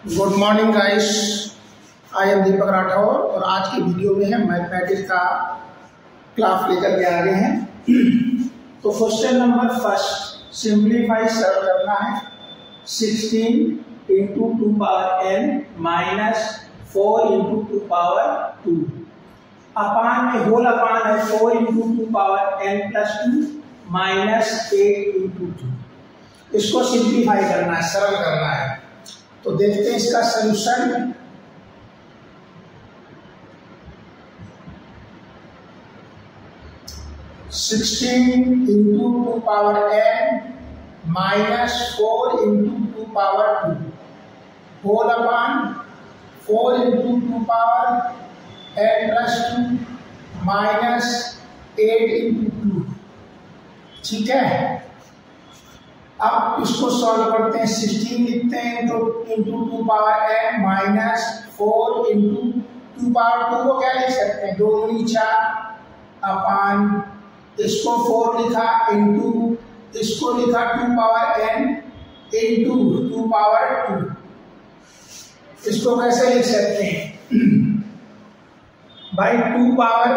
Good morning guys, I am Deepak Rathore और आज की वीडियो में हम मैथमेटिक्स का क्लास लेकर के आ गए हैं। तो क्वेश्चन नंबर फर्स्ट, सिंप्लीफाई सरल करना है। 16 into 2 power n minus 4 into 2 power 2 upon में होल अपान है 4 into 2 power n plus 2 minus 8 into 2। इसको सिंप्लीफाई करना है, सरल करना है। तो देखते हैं इसका solution. Sixteen into 2 power n minus 4 into 2 power 2 whole upon 4 into 2 power n plus 2 minus 8 into 2। ठीक है, अब इसको सॉल्व करते हैं। 16 लिखते हैं तो into 2 power n minus 4 into 2 power 2 को क्या लिख सकते हैं, 2 दूनी 4 अपान इसको 4 लिखा इंटू इसको लिखा 2 पावर n इंटू 2 पावर 2। इसको कैसे लिख सकते हैं भाई, 2 पावर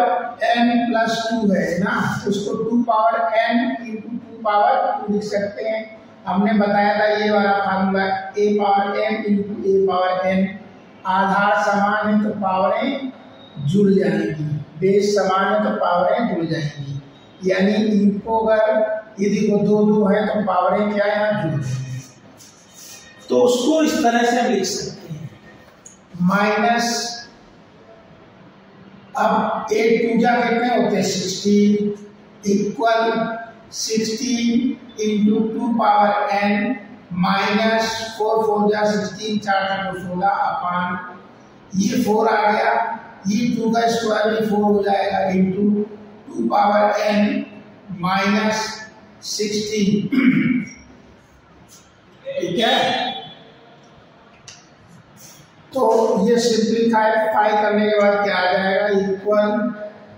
n प्लस 2 है ना, उसको 2 पावर n इंटू 2 पावर 2 लिख सकते हैं। हमने बताया था ये वाला formula, a power n into a power n। आधार समान है तो पावरें जुड़ जाएंगी, बेस समान है तो पावरें जुड़ जाएंगी। यानी इनको अगर यदि वो 2 है तो पावरें क्या यहाँ जुड़ जाएंगी। तो उसको इस तरह से हम लिख सकते हैं माइनस, अब 8 पूजा कितने होते हैं 16 equal 16 into 2 power n minus 4 4 जा 16 4 16 अपान ये 4 आ गया, ये 2 का स्क्वायर भी 4 हो जाएगा इंटू 2 पावर n माइनस 16। ठीक है, तो ये सिंप्लीफाई करने के बाद क्या आ जाएगा, इक्वल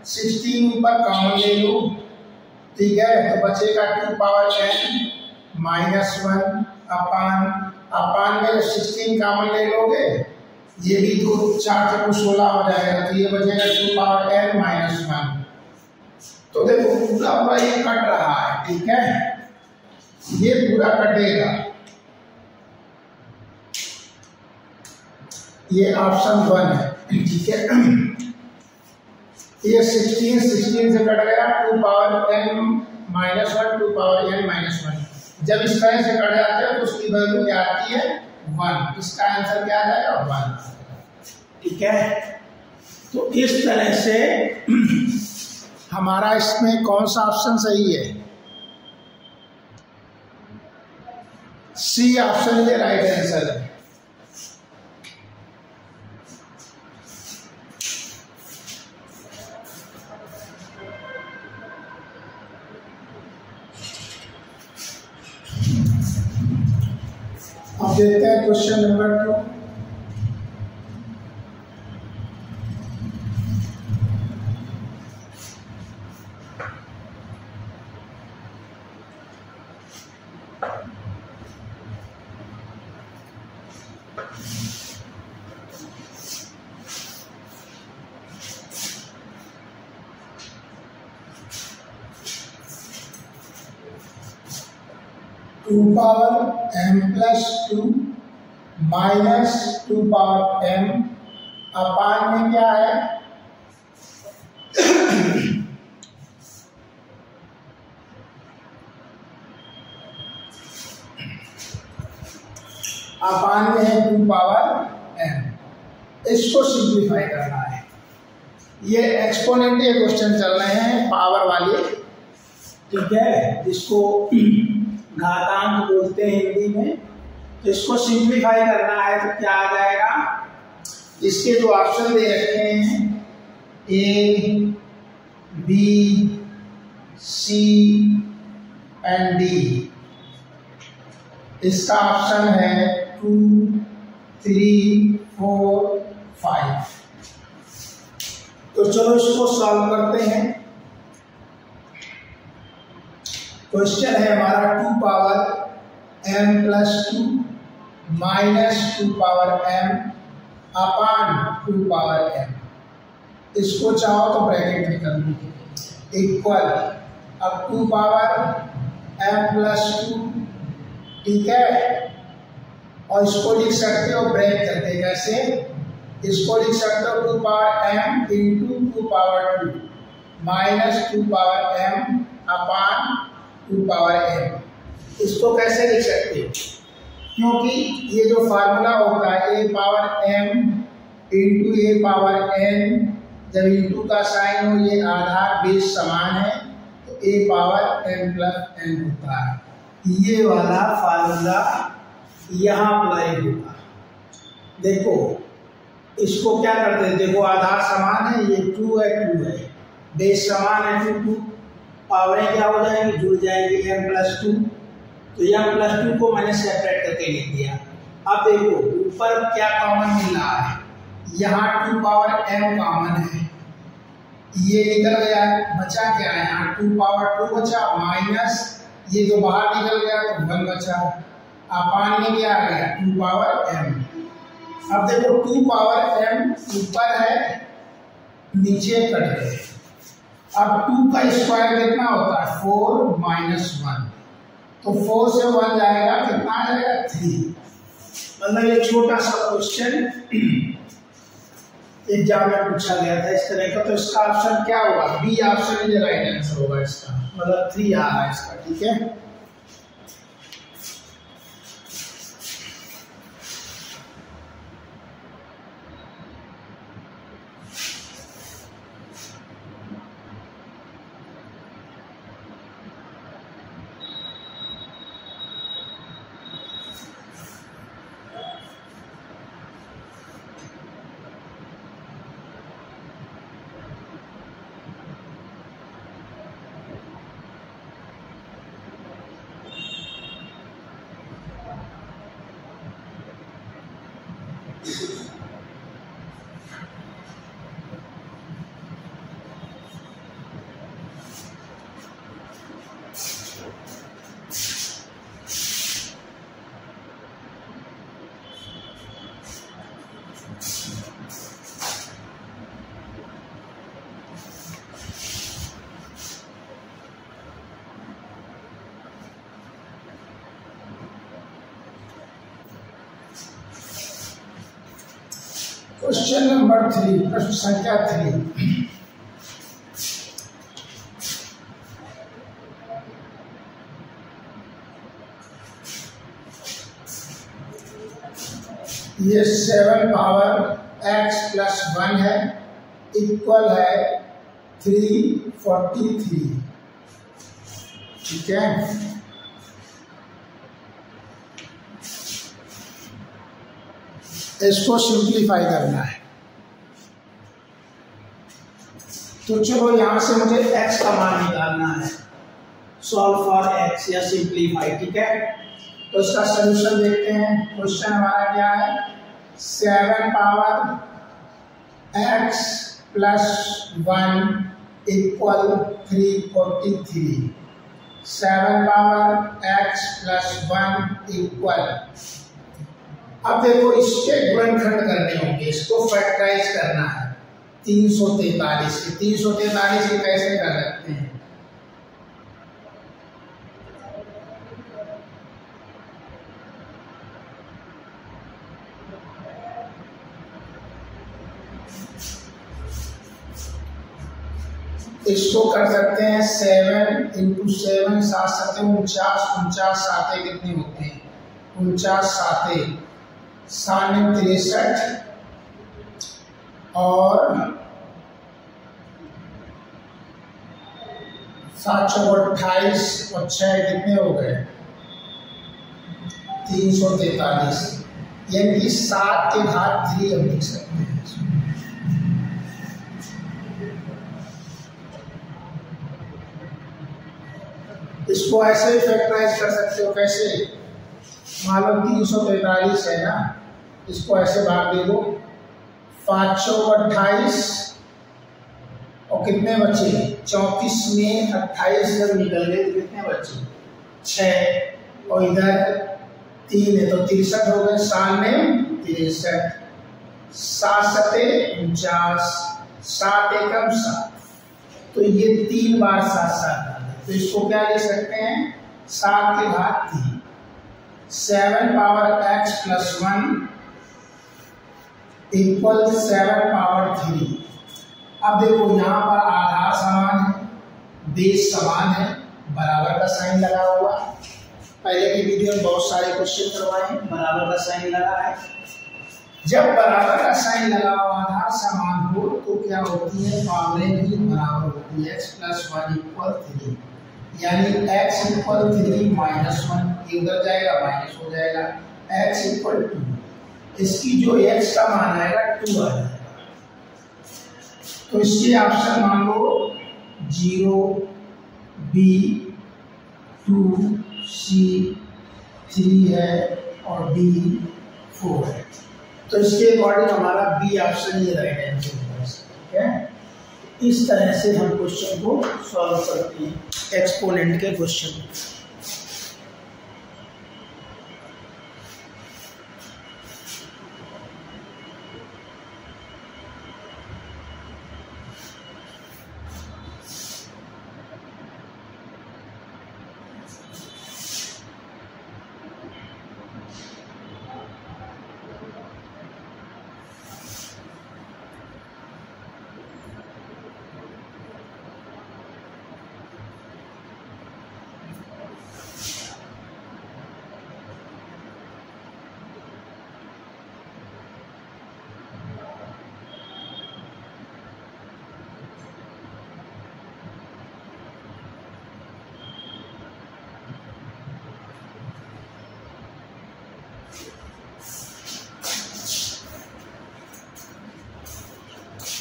16 ऊपर कॉमन ले लो। ठीक है, तो बचेगा 2 पावर n माइनस 1 अपान में 16 कॉमन ले लोगे, ये भी 2 4 से 16 हो जाएगा, तो ये बचेगा 2 पावर n माइनस 1। तो देखो पूरा पूरा ये कट रहा है। ठीक है, ये पूरा कटेगा, ये ऑप्शन 1 है। ठीक है, ये 16 से कट गया, 2 power n minus 1 2 power n minus 1। जब इस तरह से कट जाते हैं तो उसकी वैल्यू क्या आती है 1। इसका आंसर क्या आ जाएगा 1। ठीक है, तो इस तरह से हमारा इसमें कौन सा ऑप्शन सही है, सी ऑप्शन ये राइट आंसर है। अब देखते हैं question number 2। Two power m plus 2 minus 2 power m upon में क्या है अपान में है 2 पावर m। इसको सिंप्लीफाई करना है। ये एक्सपोनेंशियल क्वेश्चन चल रहे हैं पावर वाले। ठीक है, जिसको घातांक बोलते हैं हिंदी में। तो इसको सिंप्लीफाई करना है तो क्या आ जाएगा, इसके जो ऑप्शन दे रखे हैं A B C and D, इसका ऑप्शन है 2 3 4 5। तो चलो इसको सॉल्व करते हैं। क्वेश्चन है हमारा 2 power m plus 2 -2 power m अपान 2 पावर m। इसको चाहो तो ब्रैकेट में कर लो, इक्वल अब 2 पावर m+2, ठीक है। और इसको लिख सकते हो ब्रेक करके, कैसे? इसको लिख सकते हो 2 power m into 2 power 2 -2 power m अपान 2 पावर m। इसको कैसे लिख सकते हो? क्योंकि ये जो फार्मूला होता है a power m into a power n, जब इंटू का साइन हो, ये आधार बेस समान है, तो a पावर m+n होता है। ये वाला फार्मूला यहाँ अप्लाई होगा। देखो इसको क्या करते हैं, देखो आधार समान है, ये 2 है 2 है, बेस समान है 2 पावरें क्या हो जाएंगी, जुड़ जाएंगी m+2। तो m+2 को मैंने सेपरेट करके लिख दिया। अब देखो ऊपर क्या कॉमन मिल रहा है, यहाँ 2 पावर m कॉमन है, ये निकल गया है, बचा क्या है, यहाँ 2 पावर 2 बचा, माइनस ये जो बाहर निकल गया तो 1 बचा, अपान में क्या आ गया 2 पावर m। अब देखो 2 पावर m ऊपर है, नीचे कट गए। अब 2 का स्क्वायर कितना होता है, 4 - 1, तो 4 से 1 जाएगा, कितना आ जाएगा 3। मतलब ये छोटा सा क्वेश्चन एग्जाम में पूछा गया था इस तरह का, तो इसका ऑप्शन क्या होगा, बी ऑप्शन ही राइट आंसर होगा इसका, मतलब 3 आ रहा है इसका, ठीक है। क्वेश्चन नंबर 3, प्रश्न संख्या 3। ये 7 पावर x+1 है, इक्वल है 343, ठीक है। इसको सिंप्लीफाई करना है, तो चलो यहां से मुझे x का मान निकालना है, सॉल्व फॉर x या सिंप्लीफाई, ठीक है। तो इसका सलूशन देखते हैं। क्वेश्चन हमारा क्या है, 7 power x+1 equal 343, 7 power x+1 equal. अब देखो इसके गुणनखंड करने होंगे, इसको फैक्टराइज करना है 343 के। 343 के कैसे कर सकते हैं, इसको कर सकते हैं 7 × 7 7 7 49, 49 साते कितने होते हैं, 49 साते 63, और 7 × 28 और 6 कितने हो गए 343, यानी कि 7 के घात 3 हम लिख सकते हैं। इसको ऐसे ही फैक्टराइज कर सकते हो, कैसे, मान लो 343 है ना, इसको ऐसे भाग दे दो, 5 × 28 और कितने बचे 34 में 28 जब निकल गए तो कितने बचे 6, और इधर 3 है तो 63 हो गए, 7 में 63, 7 सते 49, 7 एकम 7, तो ये 3 बार 7 7 डाले, तो इसको क्या ले सकते हैं 7 के घात 3, 7 power x plus 1 equal 7 power 3। अब देखो यहाँ पर आधार समान है, बेस समान है, बराबर का साइन लगा हुआ। पहले की वीडियो में बहुत सारे क्वेश्चन करवाए, बराबर का साइन लगा है। जब बराबर का साइन लगा हुआ आधार समान हो तो क्या होती है, पावरें भी बराबर होती है। x प्लस 1 इक्वल 3, यानी x इक्वल 3 माइनस 1, ये उधर जाएगा माइनस हो जाएगा, x इक्वल 2, इसकी जो x का मान आएगा 2 आ जाएगा। तो इसके ऑप्शन मान लो 0, B, 2, C, 3 है और D 4 है। तो इसके अकॉर्डिंग हमारा बी ऑप्शन ये राइट आंसर है। ठीक है, इस तरह से हम क्वेश्चन को सॉल्व करते हैं, एक्सपोनेंट के क्वेश्चन।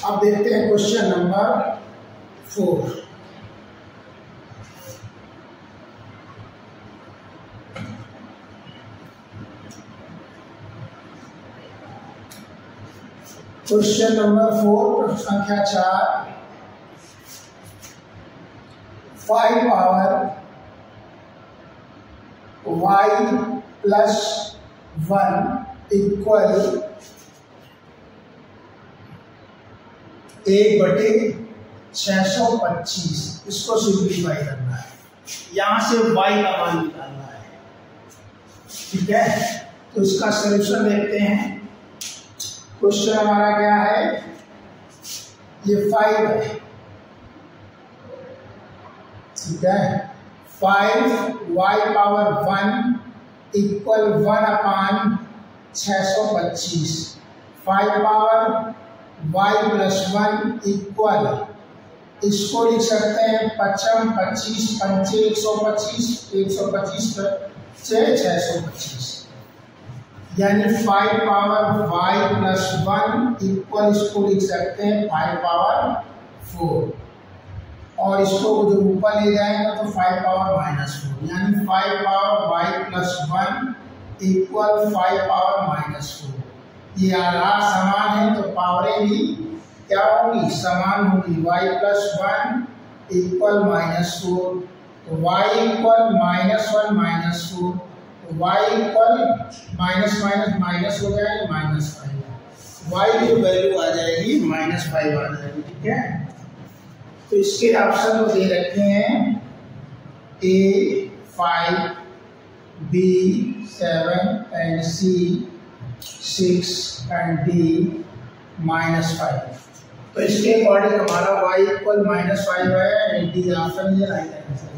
अब देखते हैं क्वेश्चन नंबर 4। क्वेश्चन नंबर 4 संख्या 4, 5 पावर y प्लस 1 इक्वल 1/625, इसको सिंप्लीफाई करना है, यहां से y का मान निकालना है। ठीक है, तो इसका सॉल्यूशन देखते हैं। क्वेश्चन हमारा क्या है, ये 5 है। ठीक है, 5y power 1 equal 1/625, 5 power y plus 1 equal, इसको लिख सकते हैं 55 25 पंचे 125, 125 6 625, यानी 5 पावर y प्लस 1 इक्वल, इसको लिख सकते हैं 5 पावर 4, और इसको जो ऊपर ले जाएंगे तो 5 पावर माइनस 4, यानी 5 power y plus 1 equal 5 power minus 4। ये आधार समान है तो पावरें भी क्या होगी, समान होगी। y प्लस 1 इक्वल माइनस 4, तो y इक्वल माइनस 1 माइनस 4, तो y equal minus minus minus हो जाएगा -5, y की वैल्यू आ जाएगी -5 आ जाएगी। ठीक है, तो इसके ऑप्शन को दे रखे हैं A 5, B 7 and C 6 and D -5। तो इसके अकॉर्डिंग हमारा y इक्वल -5 है, डी ऑप्शन ये राइट आंसर है।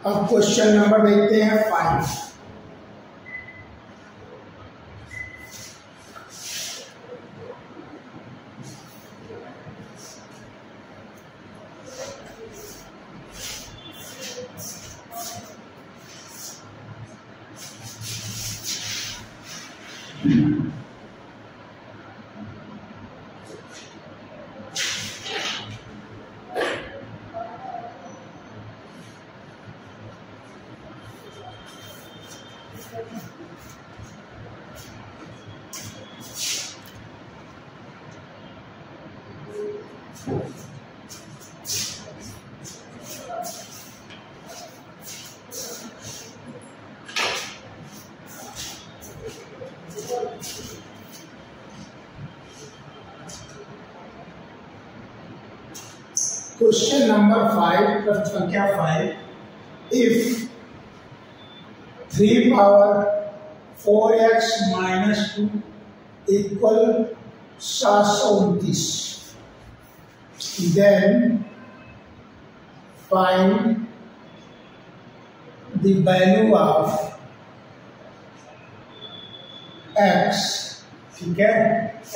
अब क्वेश्चन नंबर देखते हैं 5। क्वेश्चन नंबर 5, प्रश्न संख्या 5, if 3 power 4x minus 2 equal 729, then find the value of x। ठीक है,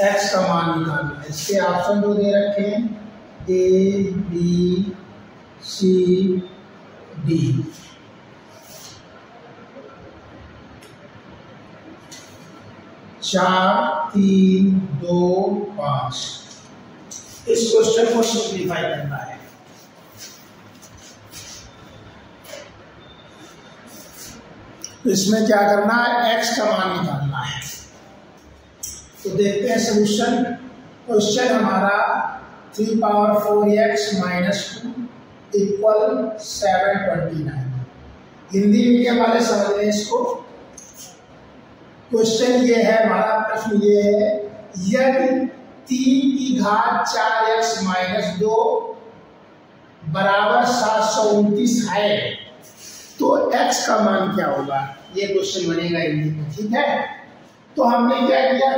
x का मान निकालना है। इसके ऑप्शन जो दे रखे हैं A, B, C, D। चार, 3, 2, 5। इस क्वेश्चन को सिंप्लीफाई करना है। इसमें क्या करना है, x का मान निकालना है। तो देखते हैं सॉल्यूशन। क्वेश्चन हमारा 3 power 4x minus 2 equal 729। Hindi medium वाले समझ लें इसको। क्वेश्चन ये है, हमारा प्रश्न ये है, यदि 3 की घात 4x माइनस 2 बराबर 729 है तो x का मान क्या होगा, ये क्वेश्चन बनेगा हिंदी में। ठीक है, तो हमने क्या किया,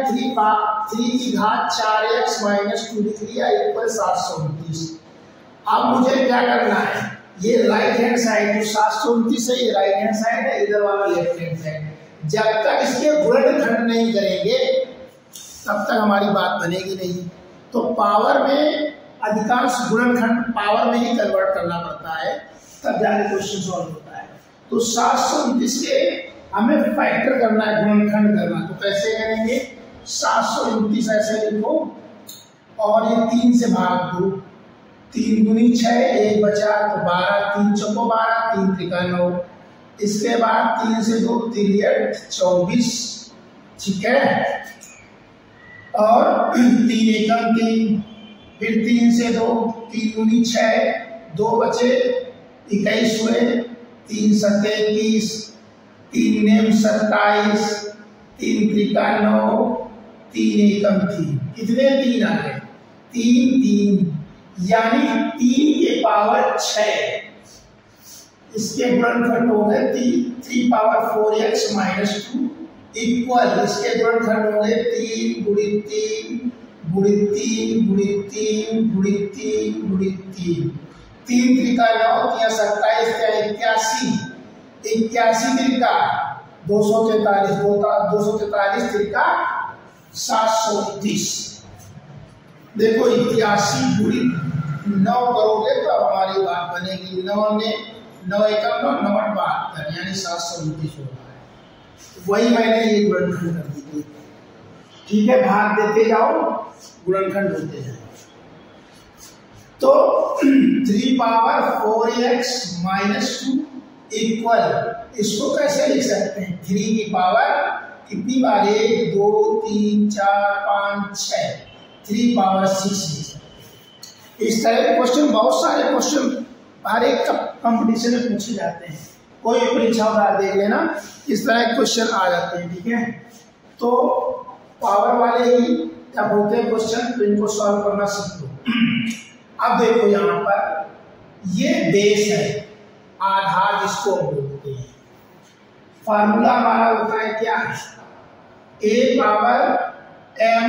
3 की घात 4x माइनस 2 लिख लिया इक्वल 729। अब मुझे क्या करना है, ये राइट हैंड साइड जो 729 है, ये राइट हैंड साइड है, इधर वाला लेफ्ट हैंड साइड है। जब तक इसके गुणनखंड नहीं करेंगे तब तक हमारी बात बनेगी नहीं। तो पावर में अधिकांश गुणनखंड पावर में ही कन्वर्ट करना पड़ता है, तब जाके क्वेश्चन सॉल्व होता है। तो 729 के हमें फैक्टर करना है, गुणनखंड करना। तो कैसे करेंगे, 729 ऐसे लिखो और ये 3 से भाग दो, 3 दूनी 6, 1 बचा तो 12, 3 चौको 12, 3 त्रिका 9। इसके बाद 3 से 2 3 24। ठीक है, और 3 एकम 3, फिर 3 से 2 3 दूनी 6, 2 बचे 21 हुए, 3 सत्ते 21, 3 नेम 27, 3 त्रिका 9, 3 एकम 3। कितने 3 आ गए, 3 3, यानी 3 के पावर 6। इसके गुणनखंड हो गए 3 पावर 4x माइनस 2 इक्वल, इसके गुणनखंड हो गए 3 गुणित 3 गुणित 3 गुणित 3 गुणित 3 गुणित 3। 3 त्रिका 9, 3 27, 81, 81 त्रिका 243, 243 त्रिका 729। देखो 81 गुणित 9 करोगे तो हमारी बात बनेगी। 9 ने 9 एकम 9 9 72, यानी 729 हो रहा है। वही मैंने ये गुणनखंड कर दी। ठीक है, भाग देते जाओ, गुणनखंड होते जाए। तो 3 पावर 4x माइनस 2 इक्वल, इसको कैसे लिख सकते हैं, 3 की पावर कितनी बार, 1 2 3 4 5 6, 3 पावर 6। इस तरह के क्वेश्चन, बहुत सारे क्वेश्चन हर एक कंपटीशन में पूछे जाते हैं। कोई परीक्षा उधार देख लेना, इस तरह के क्वेश्चन आ जाते हैं। ठीक है, तो पावर वाले ही जब होते हैं क्वेश्चन तो इनको सॉल्व करना सीख लो। अब देखो यहाँ पर ये बेस है, आधार जिसको बोलते हैं। फार्मूला हमारा होता है क्या, a power m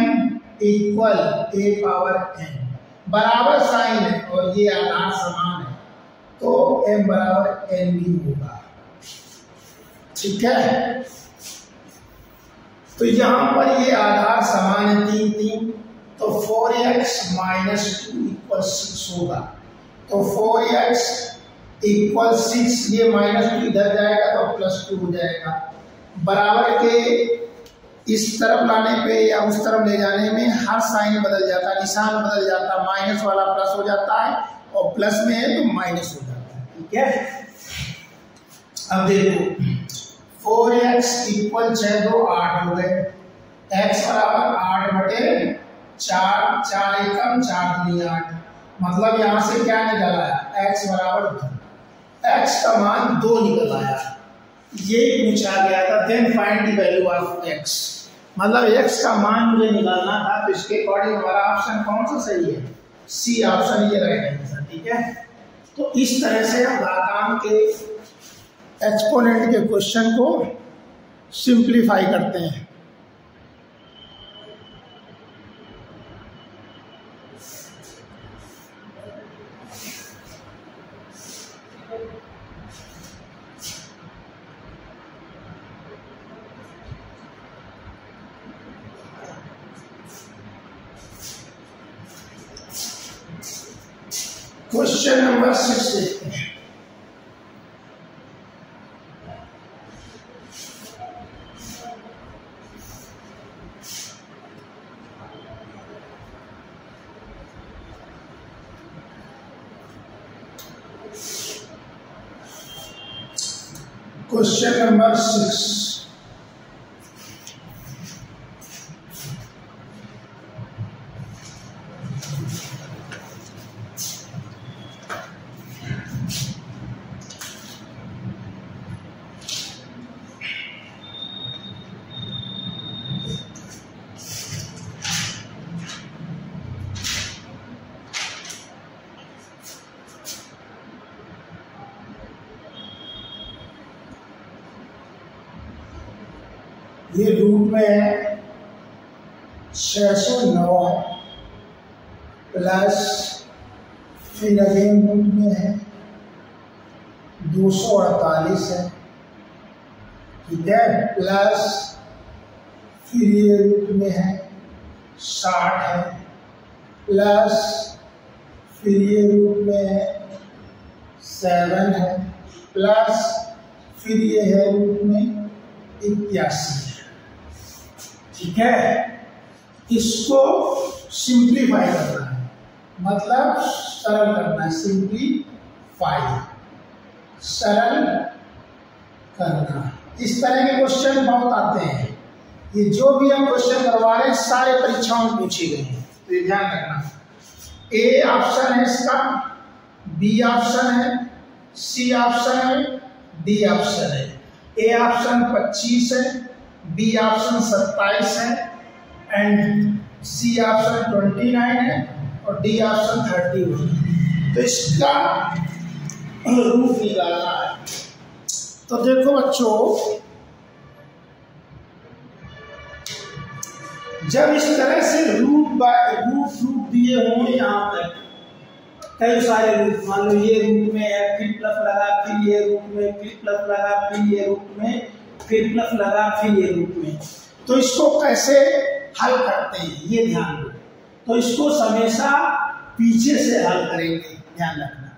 equal a power n, बराबर साइन है और ये आधार समान है तो m बराबर n भी होगा। ठीक है, तो यहां पर ये आधार समान है 3 3, तो 4x माइनस 2 इक्वल 6 होगा। तो 4x इक्वल 6, ये माइनस 2 इधर जाएगा तो प्लस 2 हो जाएगा। बराबर के इस तरफ लाने पे या उस तरफ ले जाने में हर साइन बदल जाता है, निशान बदल जाता है, माइनस वाला प्लस हो जाता है और प्लस में है तो माइनस हो जाता है। ठीक है, अब देखो 4x इक्वल 6 2 8 हो गए, x बराबर 8 बटे 4, 4 एकम 4 दूनी 8, मतलब यहाँ से क्या निकल आया, x बराबर 2, x का मान 2 निकल आया, यही पूछा गया था। Then find the value of x, मतलब x का मान मुझे निकालना था, तो इसके अकॉर्डिंग हमारा ऑप्शन कौन सा सही है, सी ऑप्शन, ये राइट आंसर। ठीक है, तो इस तरह से हम घातांक के एक्सपोनेंट के क्वेश्चन को सिंप्लीफाई करते हैं। क्वेश्चन नंबर 6 देखते हैं। क्वेश्चन नंबर 6, ये रूट में है 609 है, प्लस फिर अगेन रूट में है 248 है, ठीक है, प्लस फिर ये रूट में है 60 है, प्लस फिर ये रूट में है 7 है, प्लस फिर ये है रूट में 81। ठीक है, इसको सिंप्लीफाई करना है, मतलब सरल करना है, सिंप्लीफाई, सरल करना। इस तरह के क्वेश्चन बहुत आते हैं, ये जो भी हम क्वेश्चन करवा रहे हैं सारे परीक्षाओं में पूछे गए हैं, तो ये ध्यान रखना। ए ऑप्शन है इसका, बी ऑप्शन है, सी ऑप्शन है, डी ऑप्शन है। ए ऑप्शन 25 है, बी ऑप्शन 27 है, एंड सी ऑप्शन 29 है, और डी ऑप्शन 31 है। तो इसका रूट निकालना है। तो देखो बच्चों, जब इस तरह से रूट बाय रूट दिए हों, यहाँ तक कई सारे रूट, मान लो ये रूट में है, फिर प्लस लगा, फिर ये रूट में, फिर प्लस लगा, फिर ये रूट में, फिर प्लस लगा, फिर ये रूट में, तो इसको कैसे हल करते हैं ये ध्यान दो। तो इसको हमेशा पीछे से हल करेंगे, ध्यान रखना।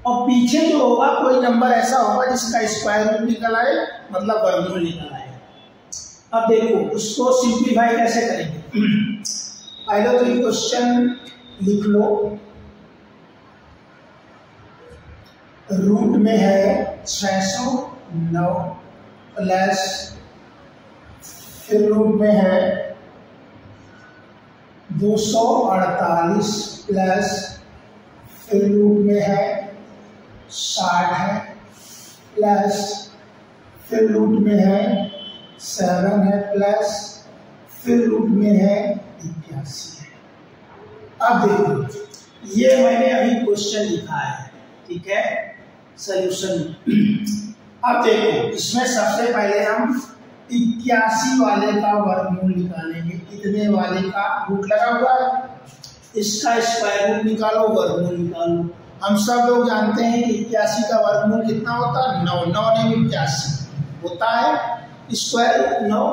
और पीछे जो होगा कोई नंबर ऐसा होगा जिसका स्क्वायर रूट निकल आए, मतलब वर्गमूल निकल आए। अब देखो उसको सिंप्लीफाई कैसे करेंगे। पहले तो ये क्वेश्चन लिख लो, रूट में है 609 प्लस फिर रूट में है 248 प्लस फिर रूट में है 60 है, प्लस फिर रूट में है 7 है, प्लस फिर रूट में है 81 है। अब देखो ये मैंने अभी क्वेश्चन लिखा है, ठीक है, सॉल्यूशन। अब देखो इसमें सबसे पहले हम 81 वाले का वर्गमूल निकालेंगे। कितने वाले का रूट लगा हुआ है, इसका स्क्वायर रूट निकालो, वर्गमूल निकालो। हम सब लोग जानते हैं कि 81 का वर्गमूल कितना होता है, 9। 9 नहीं 81 होता है स्क्वायर रूट 9।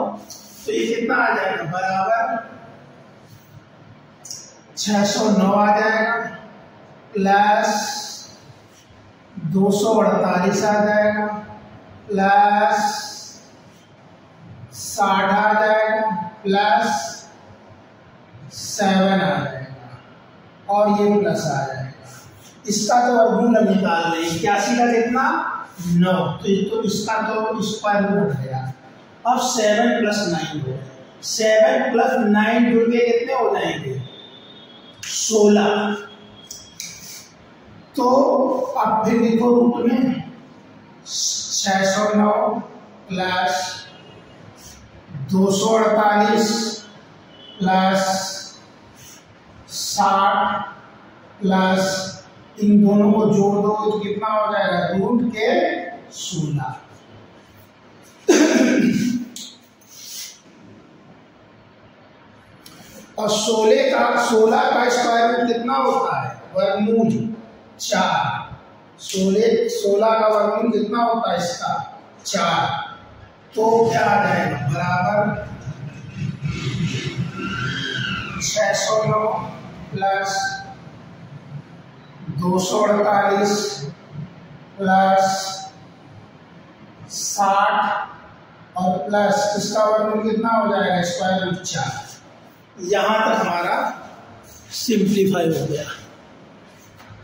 तो ये कितना आ जाएगा, बराबर 609 आ जाएगा, प्लस 248 आ जाएगा, प्लस 60 आ जाएगा, प्लस 7 आ जाएगा, और ये प्लस आ जाएगा। इसका तो वर्गमूल हम निकाल रहे हैं, 81 का कितना 9, तो इसका तो स्क्वायर रूट हो गया। अब 7 प्लस 9 हो, 7 प्लस 9 जुड़ के कितने हो जाएंगे 16। तो अब फिर देखो रूट में 609 प्लस 248 प्लस 60 प्लस इन दोनों को जोड़ दो तो कितना हो जाएगा, रूट के 16। और 16 का स्क्वायर रूट कितना होता है, वर्गमूल 4। 16 का वर्गमूल कितना होता है इसका, 4। तो क्या आ जाएगा, बराबर 609 प्लस 248 प्लस 60 और प्लस इसका वर्गमूल कितना हो जाएगा, स्क्वायर रूट 4। यहां तक हमारा सिंप्लीफाई हो गया।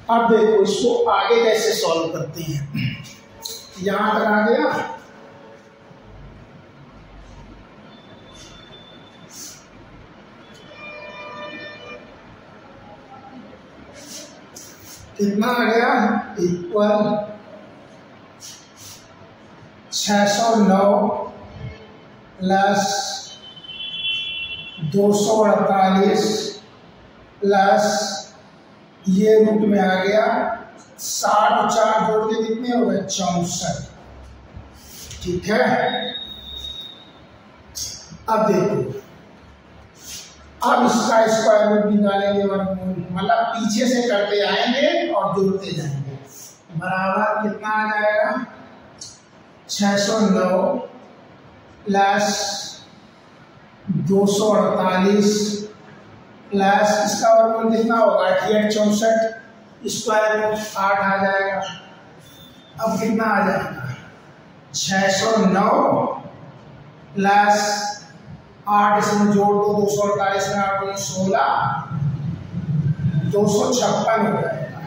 अब देखो इसको आगे कैसे सॉल्व करते हैं। यहां तक आ गया, कितना आ गया, इक्वल 609 प्लस 248 प्लस ये रूट में आ गया 60 और 4 जोड़ के कितने हो गए, 64। ठीक है। अब देखो, अब इसका स्क्वायर रूट निकालेंगे, वर्गमूल मतलब पीछे से करते आएंगे और जोड़ते जाएंगे। बराबर कितना आ जाएगा, 609 प्लस 248 प्लस इसका वर्गमूल कितना होगा, 88 64, स्क्वायर रूट 8 आ जाएगा। अब कितना आ जाएगा, 609 प्लस 8 इसमें जोड़ दो, 248 में 8 को 16, 256 हो जाएगा।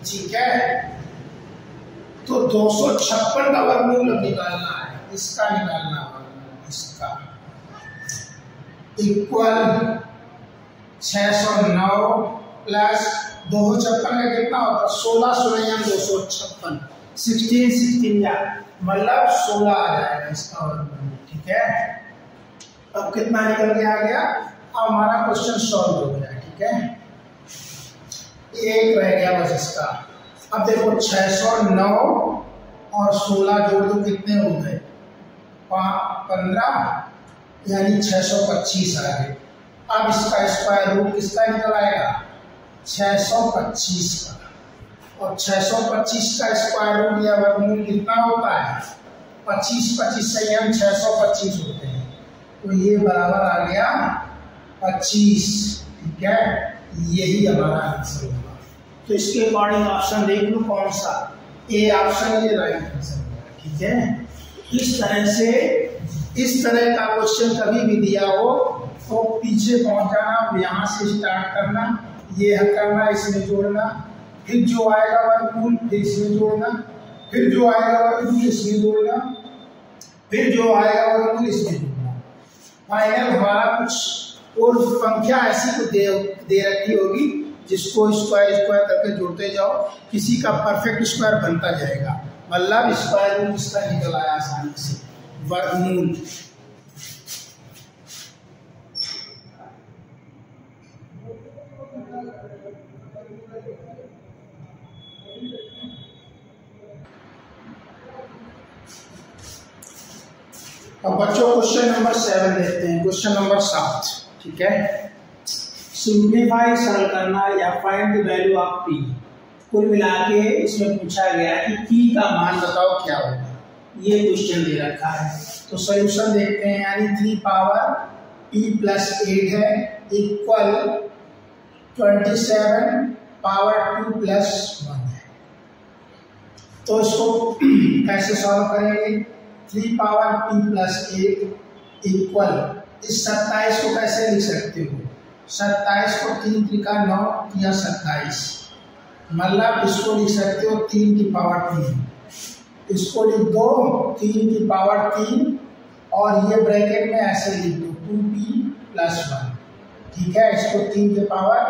ठीक है, तो 256 का वर्गमूल निकालना है, इसका निकालना है, इसका इक्वल 609 प्लस 256 का कितना होता है, 16 16 256, 16 16 या मतलब 16 आ जाएगा इसका वर्गमूल। ठीक है, अब कितना निकल के आ गया, अब हमारा क्वेश्चन सॉल्व हो गया। ठीक है, एक रह गया बस इसका। अब देखो 609 और 16 जोड़ दो, कितने हो गए, 15 यानी 625 आ गए। अब इसका स्क्वायर रूट किसका निकल आएगा, 625 का। और 625 का स्क्वायर रूट या वर्गमूल कितना होता है, 25 25 से हम 625 होते हैं, तो ये बराबर आ गया 25। ठीक है, यही हमारा आंसर होगा। तो इसके अकॉर्डिंग ऑप्शन देख लो कौन सा, ए ऑप्शन ये राइट आंसर होगा। ठीक है, इस तरह का क्वेश्चन कभी भी दिया हो तो पीछे पहुंच जाना, यहाँ से स्टार्ट करना, ये हल करना, इसमें जोड़ना, फिर जो आएगा वर्गमूल फिर इसमें जोड़ना, फिर जो आएगा वर्गमूल इसमें जोड़ना, फिर जो आएगा वर्गमूल इसमें जोड़ना। फाइनल हमारा कुछ और संख्या ऐसी को दे रखी होगी जिसको स्क्वायर स्क्वायर करके जोड़ते जाओ, किसी का परफेक्ट स्क्वायर बनता जाएगा। मतलब स्क्वायर रूट इसका निकल आया आसानी से, वर्गमूल। अब बच्चों क्वेश्चन नंबर 7 देखते हैं। क्वेश्चन नंबर 7, ठीक है, सिंप्लीफाई सरल करना या find the value of P. कुल मिला के इसमें पूछा गया कि पी का मान बताओ क्या होगा, ये क्वेश्चन दे रखा है। तो सॉल्यूशन देखते हैं, यानी 3 पावर p प्लस 8 है इक्वल 27 पावर 2 प्लस 1 है। तो इसको कैसे सॉल्व करेंगे, 3 पावर p प्लस 8 इक्वल, इस 27 को कैसे लिख सकते हो, 27 को 3 त्रिका 9 या 27, मतलब इसको लिख सकते हो 3 की पावर 3, इसको लिख दो 3 की पावर 3 और ये ब्रैकेट में ऐसे लिख दो 2p प्लस 1। ठीक है, इसको 3 की पावर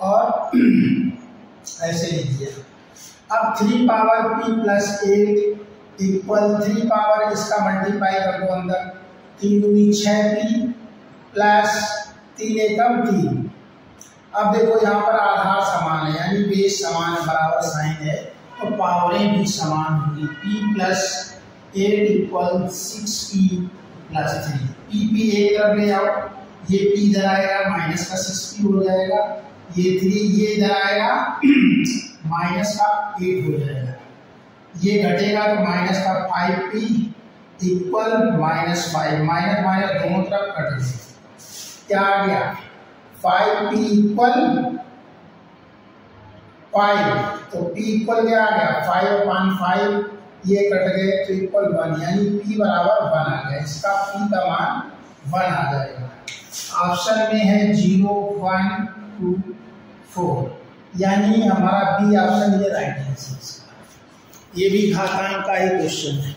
और ऐसे लिख दिया। अब 3 power p plus 8 equal 3 power इसका मल्टीप्लाई कर दो अंदर, 3 दूनी 6p प्लस 3 एकम 3। अब देखो यहाँ पर आधार समान है यानी बेस समान है, बराबर साइन है, तो पावरें भी समान होंगी। p plus 8 equal 6p plus 3। p एक तरफ ले आओ, ये p इधर आएगा माइनस का 6p हो जाएगा, ये 3 ये इधर आएगा माइनस का 8 हो जाएगा, ये घटेगा तो माइनस का 5p इक्वल -5, माइनस माइनस दोनों तरफ कट गए, क्या आ गया 5p इक्वल 5, तो p इक्वल क्या आ गया 5/5, ये कट गए तो इक्वल 1, यानी p बराबर 1 आ गया। इसका p का मान 1 आ जाएगा। ऑप्शन में है 0, 1, 2, 4, यानी हमारा बी ऑप्शन ये राइट आंसर। ये भी घातांक का ही क्वेश्चन है।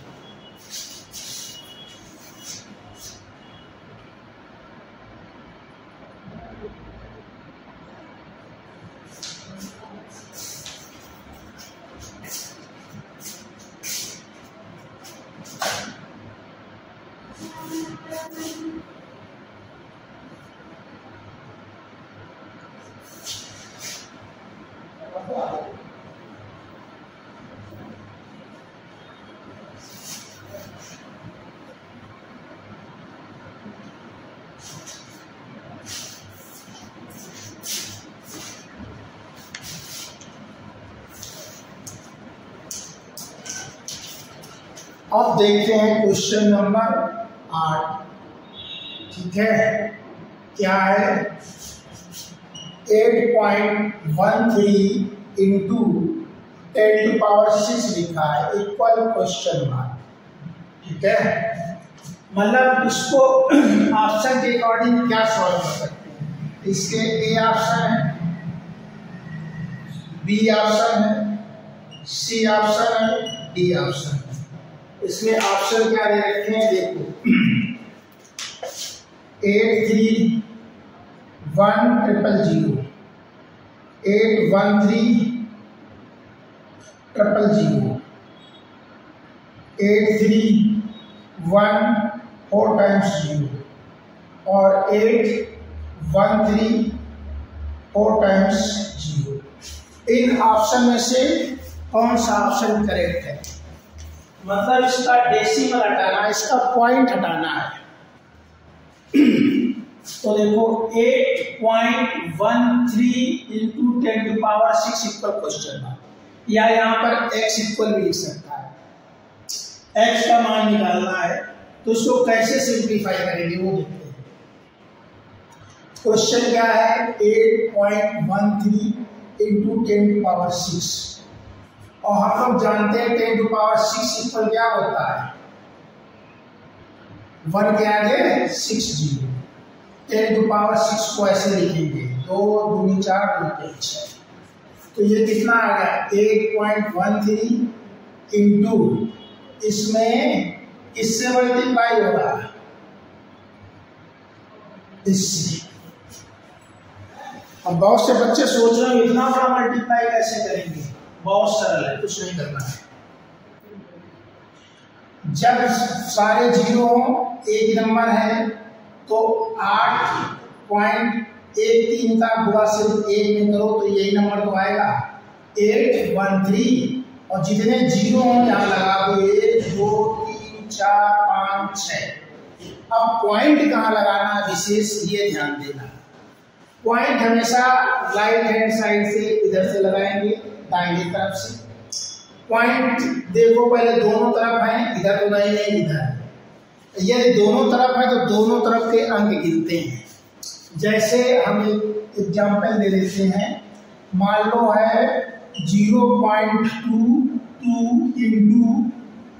अब देखते हैं क्वेश्चन नंबर 8। ठीक है, क्या है 8.13 इंटू 10⁻6 लिखा है इक्वल क्वेश्चन मार्क। ठीक है, मतलब इसको ऑप्शन के अकॉर्डिंग क्या सॉल्व कर सकते हैं। इसके ए ऑप्शन है, बी ऑप्शन है, सी ऑप्शन है, डी ऑप्शन है। इसमें ऑप्शन क्या दे रखे हैं देखो 83100, 813000, 831 4 टाइम्स 0 और 813 4 टाइम्स 0। इन ऑप्शन में से कौन सा ऑप्शन करेक्ट है, मतलब इसका डेसिमल हटाना, इसका पॉइंट हटाना है। तो देखो 8.13 इंटू 10⁻6 इक्वल क्वेश्चन मार्क, या यहाँ पर x इक्वल भी लिख सकता है। x का मान निकालना है तो इसको कैसे सिंप्लीफाई करेंगे वो देखते हैं। क्वेश्चन क्या है 8.13 इंटू 10⁻6, और हम लोग जानते हैं 10⁻6 इक्वल क्या होता है 1 के आगे 6 0। 10⁻6 को ऐसे लिखेंगे 2 दूनी 4 दूनी 6, तो ये कितना आ गया 8.13 इंटू इसमें इससे मल्टीप्लाई होगा इससे। अब बहुत से बच्चे सोच रहे हैं इतना बड़ा मल्टीप्लाई कैसे करेंगे, बहुत सरल है, कुछ नहीं करना है। जब सारे जीरो एक नंबर है तो 8.13 का गुणा सिर्फ 1 में करो तो यही नंबर तो आएगा 813, और जितने जीरो हो यहाँ लगा दो 1 2 3 4 5 6। अब पॉइंट कहाँ लगाना है विशेष ये ध्यान देना, पॉइंट हमेशा राइट हैंड साइड से इधर से लगाएंगे दाहिनी तरफ से। पॉइंट देखो पहले दोनों तरफ हैं, इधर तो नहीं है इधर, यदि दोनों तरफ है तो दोनों तरफ के अंक गिनते हैं। जैसे हम एक एग्जाम्पल दे देते हैं, मान लो है 0.22 इंटू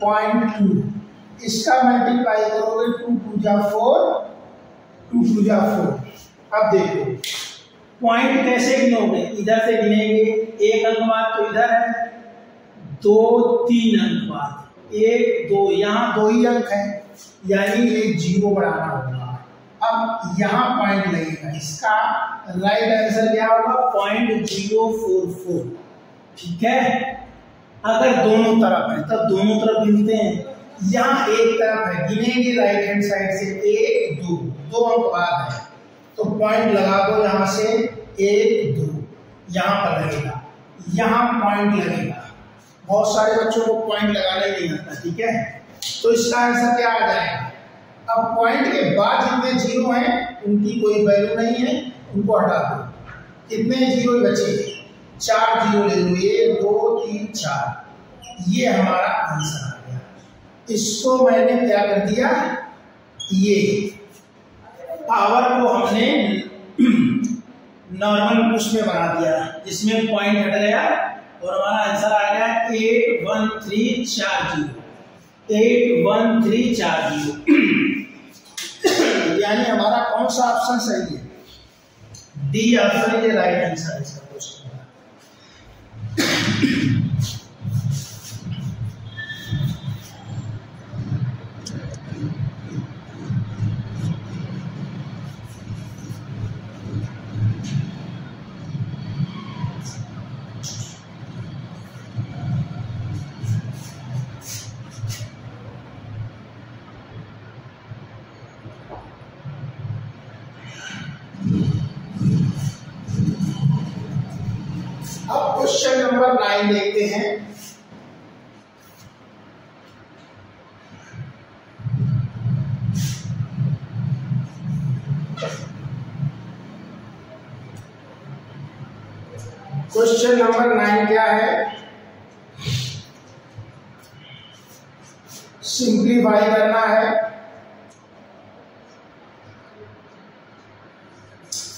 0.2, इसका मल्टीप्लाई करोगे 2 2 जा 4, 2 2 जा 4। अब देखो पॉइंट कैसे गिनोगे, इधर से गिनेंगे, एक अंक बाद तो इधर है, 2 3 अंक बाद 1 2, यहाँ 2 ही अंक है यानी एक 0 बढ़ाना होगा। अब यहाँ पॉइंट लगेगा, इसका राइट आंसर क्या होगा 0.044। ठीक है, अगर दोनों तरफ है तब दोनों तरफ गिनते हैं। यहाँ एक तरफ है, गिनेंगे राइट हैंड साइड से 1 2, 2 अंक बाद है तो पॉइंट लगा दो यहाँ से 1 2, यहाँ पर लगेगा, यहाँ पॉइंट लगेगा। बहुत सारे बच्चों को पॉइंट लगाना ही नहीं आता, ठीक है। तो इसका आंसर क्या आ जाएगा? अब पॉइंट के बाद जितने जीरो हैं उनकी कोई वैल्यू नहीं है, उनको हटा दो। कितने जीरो बचे? 4 जीरो ले लो, 1 2 3 4। ये हमारा आंसर आ गया। इसको मैंने क्या कर दिया, ये पावर को हमने नॉर्मल उसमें बना दिया, जिसमें पॉइंट हट गया और हमारा आंसर आ गया 81340, 81340। यानी हमारा कौन सा ऑप्शन सही है? डी ऑप्शन ये राइट आंसर है इसका क्वेश्चन। अब क्वेश्चन नंबर 9 देखते हैं। क्वेश्चन नंबर 9 क्या है? सिंप्लीफाई करना है,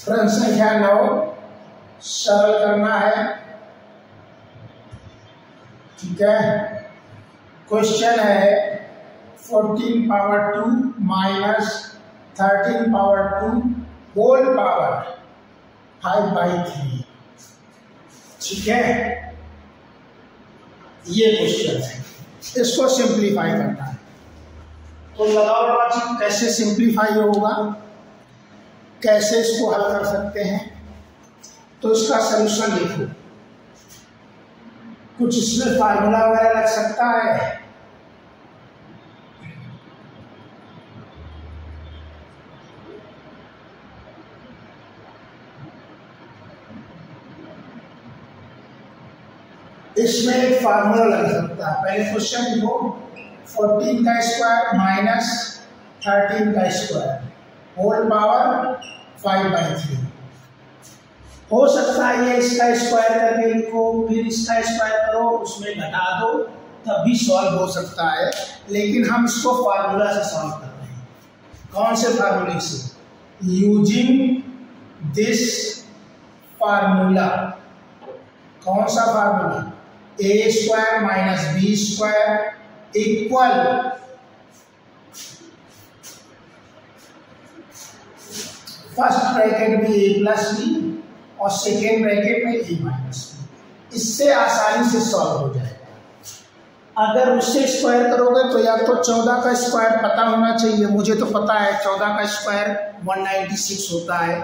क्रम संख्या 9 सरल करना है, ठीक है। क्वेश्चन है 14 power 2 minus 13 power 2 whole power 5/3, ठीक है। ये क्वेश्चन है, इसको सिंप्लीफाई करना है। तो लगाओ लॉजिक, कैसे सिंप्लीफाई होगा, कैसे इसको हल कर सकते हैं। तो इसका सलूशन लिखो। कुछ इसमें फार्मूला वगैरह लग सकता है, इसमें एक फार्मूला लग सकता है। पहले क्वेश्चन लिखो, 14 का स्क्वायर माइनस 13 का स्क्वायर होल पावर 5/3। हो सकता है ये इसका स्क्वायर करके लिखो, फिर इसका स्क्वायर करो, उसमें घटा दो, तब भी सॉल्व हो सकता है। लेकिन हम इसको फार्मूला से सॉल्व कर रहे हैं। कौन से फार्मूले से? Using this formula. कौन सा formula? A square minus B square equal first bracket में ए प्लस बी और सेकेंड ब्रैकेट में ए माइनस बी। इससे आसानी से सॉल्व हो जाएगा। अगर उससे स्क्वायर करोगे तो या तो 14 का स्क्वायर पता होना चाहिए, मुझे तो पता है 14 का स्क्वायर 196 होता है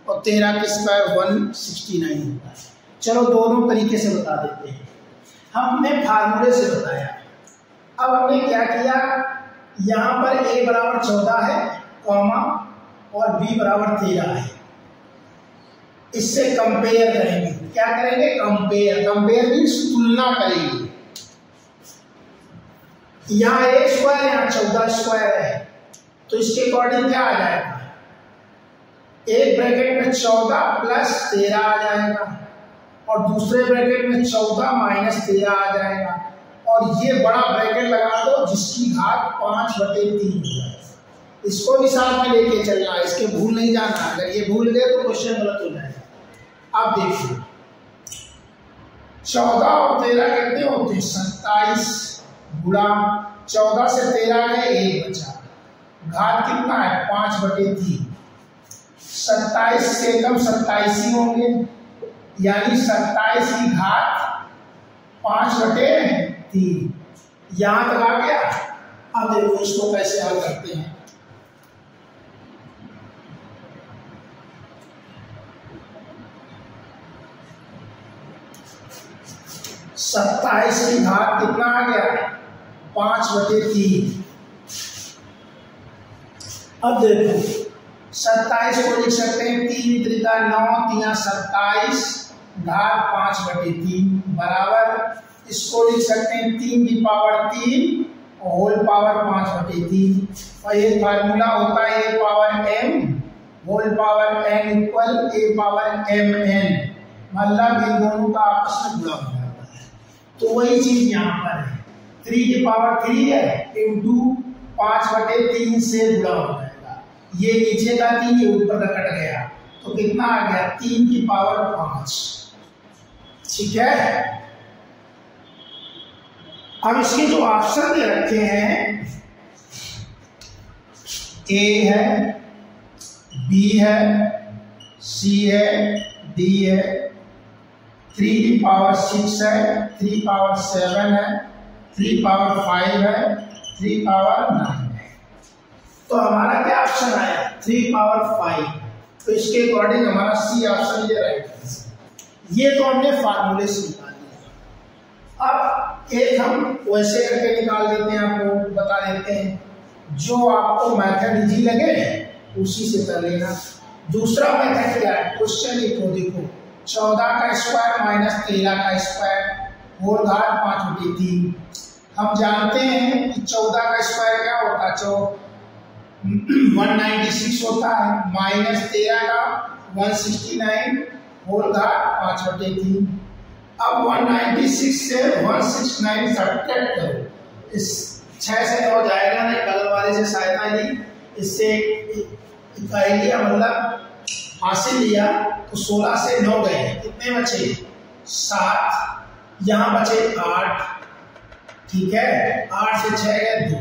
और 13 का स्क्वायर 169 होता है। चलो दोनों तरीके से बता देते हैं। हमने फार्मूले से बताया। अब हमने क्या किया, यहाँ पर a बराबर 14 है कॉमा और b बराबर 13 है। इससे कंपेयर करेंगे। क्या करेंगे? कंपेयर। कंपेयर मीन्स तुलना करेंगे। यहाँ a स्क्वायर, यहाँ 14 स्क्वायर है, तो इसके अकॉर्डिंग क्या आ जाएगा? एक ब्रैकेट में 14 प्लस 13 आ जाएगा और दूसरे ब्रैकेट में 14 माइनस 13 आ जाएगा। और ये बड़ा ब्रैकेट लगा दो जिसकी घात 5/3 हो जाए। इसको भी साथ में लेके चलना है, इसके भूल नहीं जाना। अगर ये भूल गए तो क्वेश्चन गलत हो जाएगा। अब देखिए 14 और 13 कितने होते हैं? 27 गुणा 14 से 13 गए 1 बचा, घात कितना है? 5/3। 27 से कम 27 ही होंगे, यानी 27 की घात 5/3। यहां तक आ गया। अब देखो इसको कैसे हल करते हैं। 27 की घात कितना आ गया 5/3। अब देखो 27 को लिख सकते हैं 3 त्रिका 9 3 27 घात 5/3 बराबर, इसको लिख सकते हैं 3 की पावर 3 और होल पावर 5/3। और ये फार्मूला होता है a power m whole power n equal a power mn, मतलब इन दोनों का आपस में गुणा हो जाता है। तो वही चीज यहाँ पर है, 3 की पावर 3 है इंटू 5/3 से गुणा हो जाएगा। ये नीचे का 3 ये ऊपर का कट गया तो कितना आ गया 3 की पावर 5। ठीक है। अब इसके जो ऑप्शन दे रखे हैं ए है, बी है, सी है, डी है, 3 की पावर 6 है, 3 पावर 7 है, 3 पावर 5 है, 3 पावर 9 है। तो हमारा क्या ऑप्शन आया 3 पावर 5। तो इसके अकॉर्डिंग हमारा सी ऑप्शन ये राइट आंसर। ये तो हमने फार्मूले से निकाल लिया। अब एक हम वैसे करके निकाल देते हैं, आपको बता देते हैं, जो आपको मेथड इजी लगे उसी से कर लेना। दूसरा मेथड क्या है, क्वेश्चन लिखो, देखो 14 का स्क्वायर माइनस 13 का स्क्वायर होल घात 5/3। हम जानते हैं कि 14 का स्क्वायर क्या होता है 196 होता है, माइनस 13 का 169 होल घात 5/3। अब 196 से 169 सब्ट्रैक्ट करो, इस 6 से 9 जाएगा नहीं, बगल वाले से सहायता ली, इससे आइडिया मतलब हासिल लिया। तो 16 से 9 गए, कितने बचे 7, यहाँ बचे 8, ठीक है, 8 से 6 गए 2,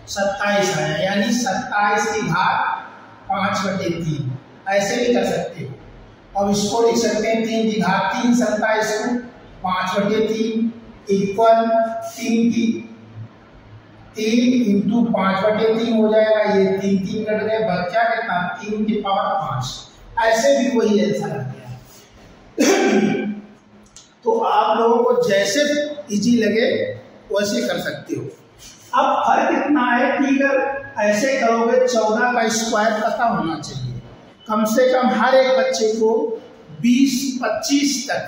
27 आया, यानी 27 की घात 5/3। ऐसे भी कर सकते हो। अब इसको लिख सकते हैं 3 की घात 3, 27 को 5/3 इक्वल 3 इंटू 5/3 हो जाएगा, ये 3 कट गए, बच्चा कितना 3 की पावर 5। ऐसे भी वही आंसर आ गया। तो आप लोगों को जैसे इजी लगे वैसे कर सकते हो। अब फर्क इतना है कि अगर ऐसे करोगे 14 का स्क्वायर पता होना चाहिए, कम से कम हर एक बच्चे को 20-25 तक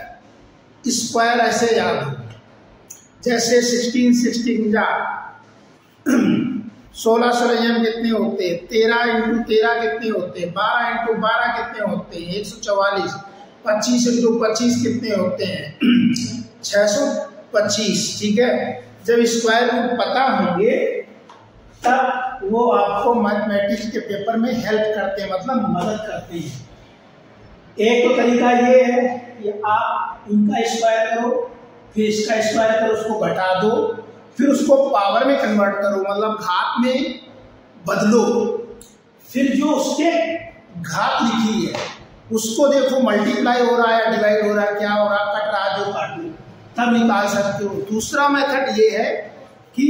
स्क्वायर ऐसे याद हो। जैसे 16 जा 16 कितने होते हैं, 13 इंटू 13 कितने होते हैं, 12 इंटू 12 कितने होते हैं 144, 25 इंटू 25 कितने होते हैं 625। ठीक है, जब स्क्वायर रूट पता होंगे तब वो आपको मैथमेटिक्स के पेपर में हेल्प करते हैं, मतलब मदद करते हैं। एक तो तरीका ये है कि आप इनका स्क्वायर करो, फिर इसका स्क्वायर करो, उसको घटा दो, फिर उसको पावर में कन्वर्ट करो, मतलब घात में बदलो, फिर जो उसके घात लिखी है उसको देखो मल्टीप्लाई हो रहा है, डिवाइड हो रहा है, क्या हो रहा है, कट रहा है, जो काटो तब निकाल सकते हो। दूसरा मेथड ये है कि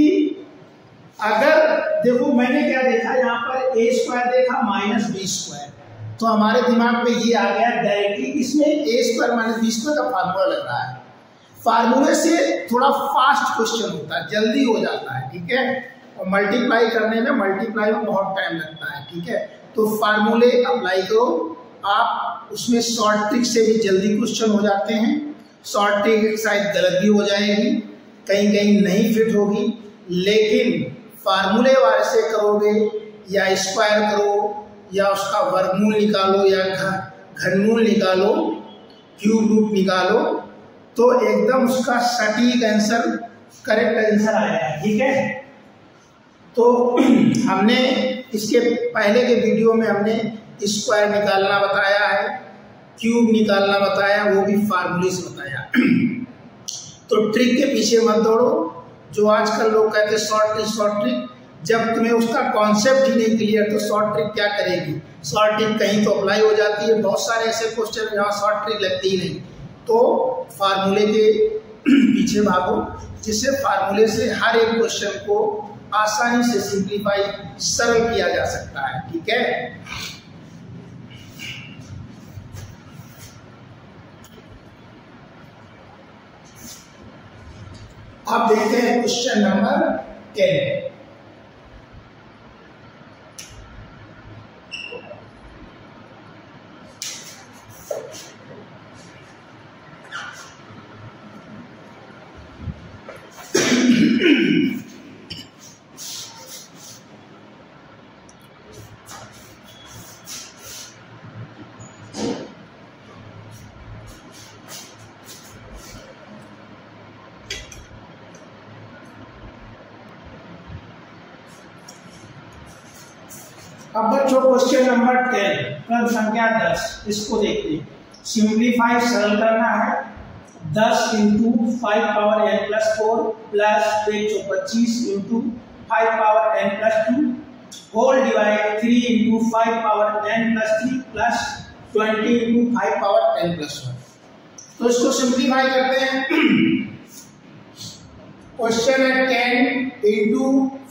अगर देखो मैंने क्या देखा, यहाँ पर a स्क्वायर देखा माइनस बी स्क्वायर, तो हमारे दिमाग में ये आ गया डायरेक्टली, इसमें a square minus B square का फार्मूला लग रहा है। फार्मूले से थोड़ा फास्ट क्वेश्चन होता है, जल्दी हो जाता है, ठीक है, और मल्टीप्लाई करने में बहुत टाइम लगता है, ठीक है। तो फार्मूले अप्लाई करो आप, उसमें शॉर्ट ट्रिक से भी जल्दी क्वेश्चन हो जाते हैं। शॉर्ट ट्रिक शायद गलत भी हो जाएगी, कहीं कहीं नहीं फिट होगी, लेकिन फार्मूले वाले से करोगे या स्क्वायर करो या उसका वर्गमूल निकालो या घनमूल निकालो, क्यूब रूट निकालो, तो एकदम उसका सटीक आंसर, करेक्ट आंसर आएगा, ठीक है। तो हमने इसके पहले के वीडियो में हमने स्क्वायर निकालना बताया है, क्यूब निकालना बताया, वो भी फार्मूले से बताया। तो ट्रिक के पीछे मत दौड़ो, जो आजकल लोग कहते हैं शॉर्ट ट्रिक, जब तुम्हें उसका कॉन्सेप्ट ही नहीं क्लियर तो शॉर्ट ट्रिक क्या करेगी। शॉर्ट ट्रिक कहीं तो अप्लाई हो जाती है, बहुत सारे ऐसे क्वेश्चन है जहाँ शॉर्ट ट्रिक लगती ही नहीं। तो फार्मूले के पीछे भागो, जिससे फार्मूले से हर एक क्वेश्चन को आसानी से सिंप्लीफाई, सरल किया जा सकता है, ठीक है। अब देखते हैं क्वेश्चन नंबर 10। अब बच्चों क्वेश्चन नंबर 10 क्रम संख्या 10, इसको देखते हैं। सिंप्लीफाई सरल करना है। 10 into 5 power n plus 4 plus 125 into 5 power n plus 2 whole divide 3 into 5 power n plus 3 plus 20 into 5 power n plus 1। तो इसको सिंप्लीफाई करते हैं। क्वेश्चन है 10 into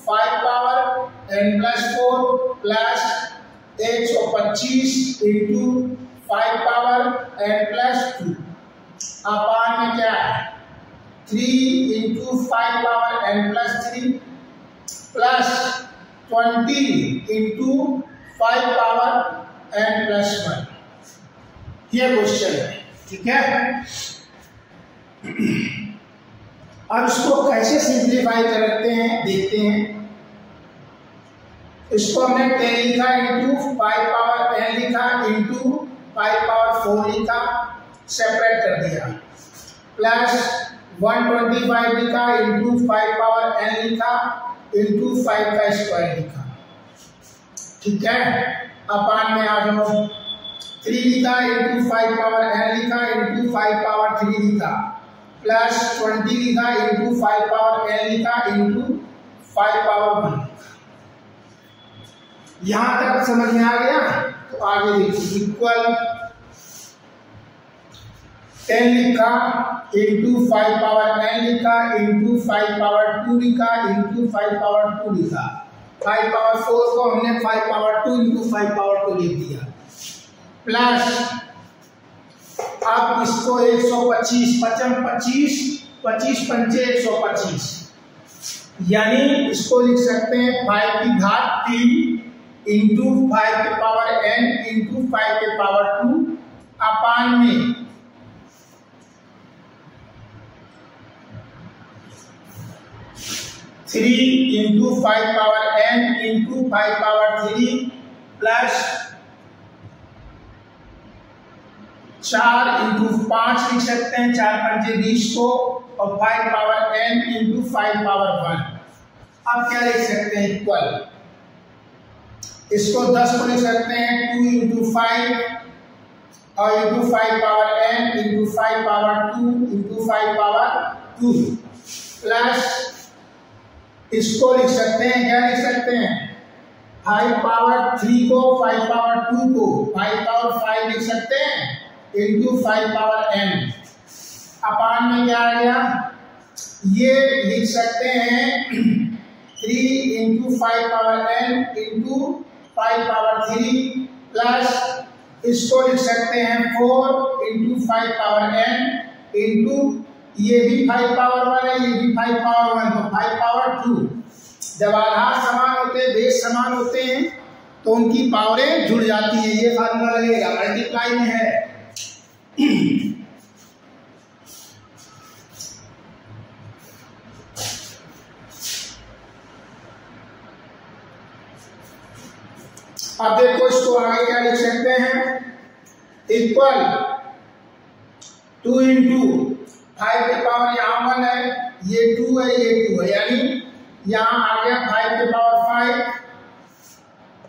5 power n plus 4 plus 125 into 5 power n plus 2 upon में क्या है 3 into 5 power n plus 3 plus 20 into 5 power n plus 1। ये question है, ठीक है। अब इसको कैसे सिंप्लीफाई करते हैं देखते हैं। इसको हमने 10 लिखा इंटू 5 पावर n लिखा इंटू 5 पावर 4 लिखा, सेपरेट कर दिया, प्लस 125 लिखा इंटू 5 पावर n लिखा इंटू 5 का स्क्वायर लिखा, ठीक है। अपान में आ जाओ 3 लिखा इंटू 5 पावर n लिखा इंटू 5 पावर 3 लिखा, प्लस 20 लिखा इंटू 5 पावर n लिखा इंटू 5 पावर 1। यहां तक समझ में आ गया। तो आगे देखिए इक्वल 10 लिखा इंटू 5 पावर n लिखा इंटू 5 पावर 2 लिखा इंटू 5 पावर 2 लिखा, 5 पावर 4 को हमने 5 पावर 2 इंटू 5 पावर 2 लिख दिया, प्लस अब इसको 125 पचम 25 25 पंचे 125, यानी इसको लिख सकते हैं 5 की घात 3 इंटू 5 के पावर n इंटू 5 के पावर 2 अपान में 3 into 5 power n into 5 power 3 plus 4 into 5 लिख सकते हैं, 4 पंचे 20 को, और 5 पावर n इंटू 5 पावर 1। अब क्या लिख सकते हैं इक्वल, इसको 10 को लिख सकते हैं 2 इंटू 5 और into 5 power n into 5 power 2 into 5 power 2, plus इसको लिख सकते हैं, क्या लिख सकते हैं 5 पावर 3 को 5 पावर 2 को 5 पावर 5 लिख सकते हैं इंटू 5 पावर n। अपान में क्या आ गया, ये लिख सकते हैं 3 into 5 power n into 5 power 3 plus इसको लिख सकते हैं 4 इंटू 5 पावर n इंटू ये भी 5 पावर 1 है, ये भी 5 पावर 1, तो 5 पावर 2। जब आधार समान होते हैं, बेस समान होते हैं, तो उनकी पावरें जुड़ जाती है। ये फार्मूला लगेगा, मल्टीप्लाई में है। अब देखो इसको आगे क्या लिख सकते हैं, इक्वल 2 इंटू 5 के पावर यहाँ 1 है, ये 2 है, ये 2 है, यानी यहाँ आ गया 5 के पावर 5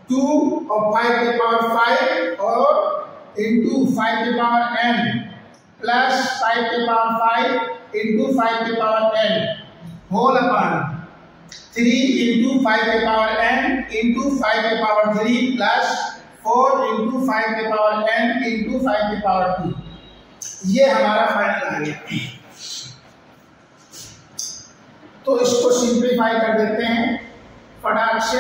2 और 5 के पावर 5 और इंटू 5 के पावर n प्लस 5 के पावर 5 इंटू 5 के power n whole upon 3 into 5 के पावर n इंटू 5 के पावर 3 प्लस 4 इंटू 5 के पावर n इंटू 5 के पावर 2। ये हमारा फाइनल आ गया। तो इसको सिंप्लीफाई कर देते हैं फटाक से।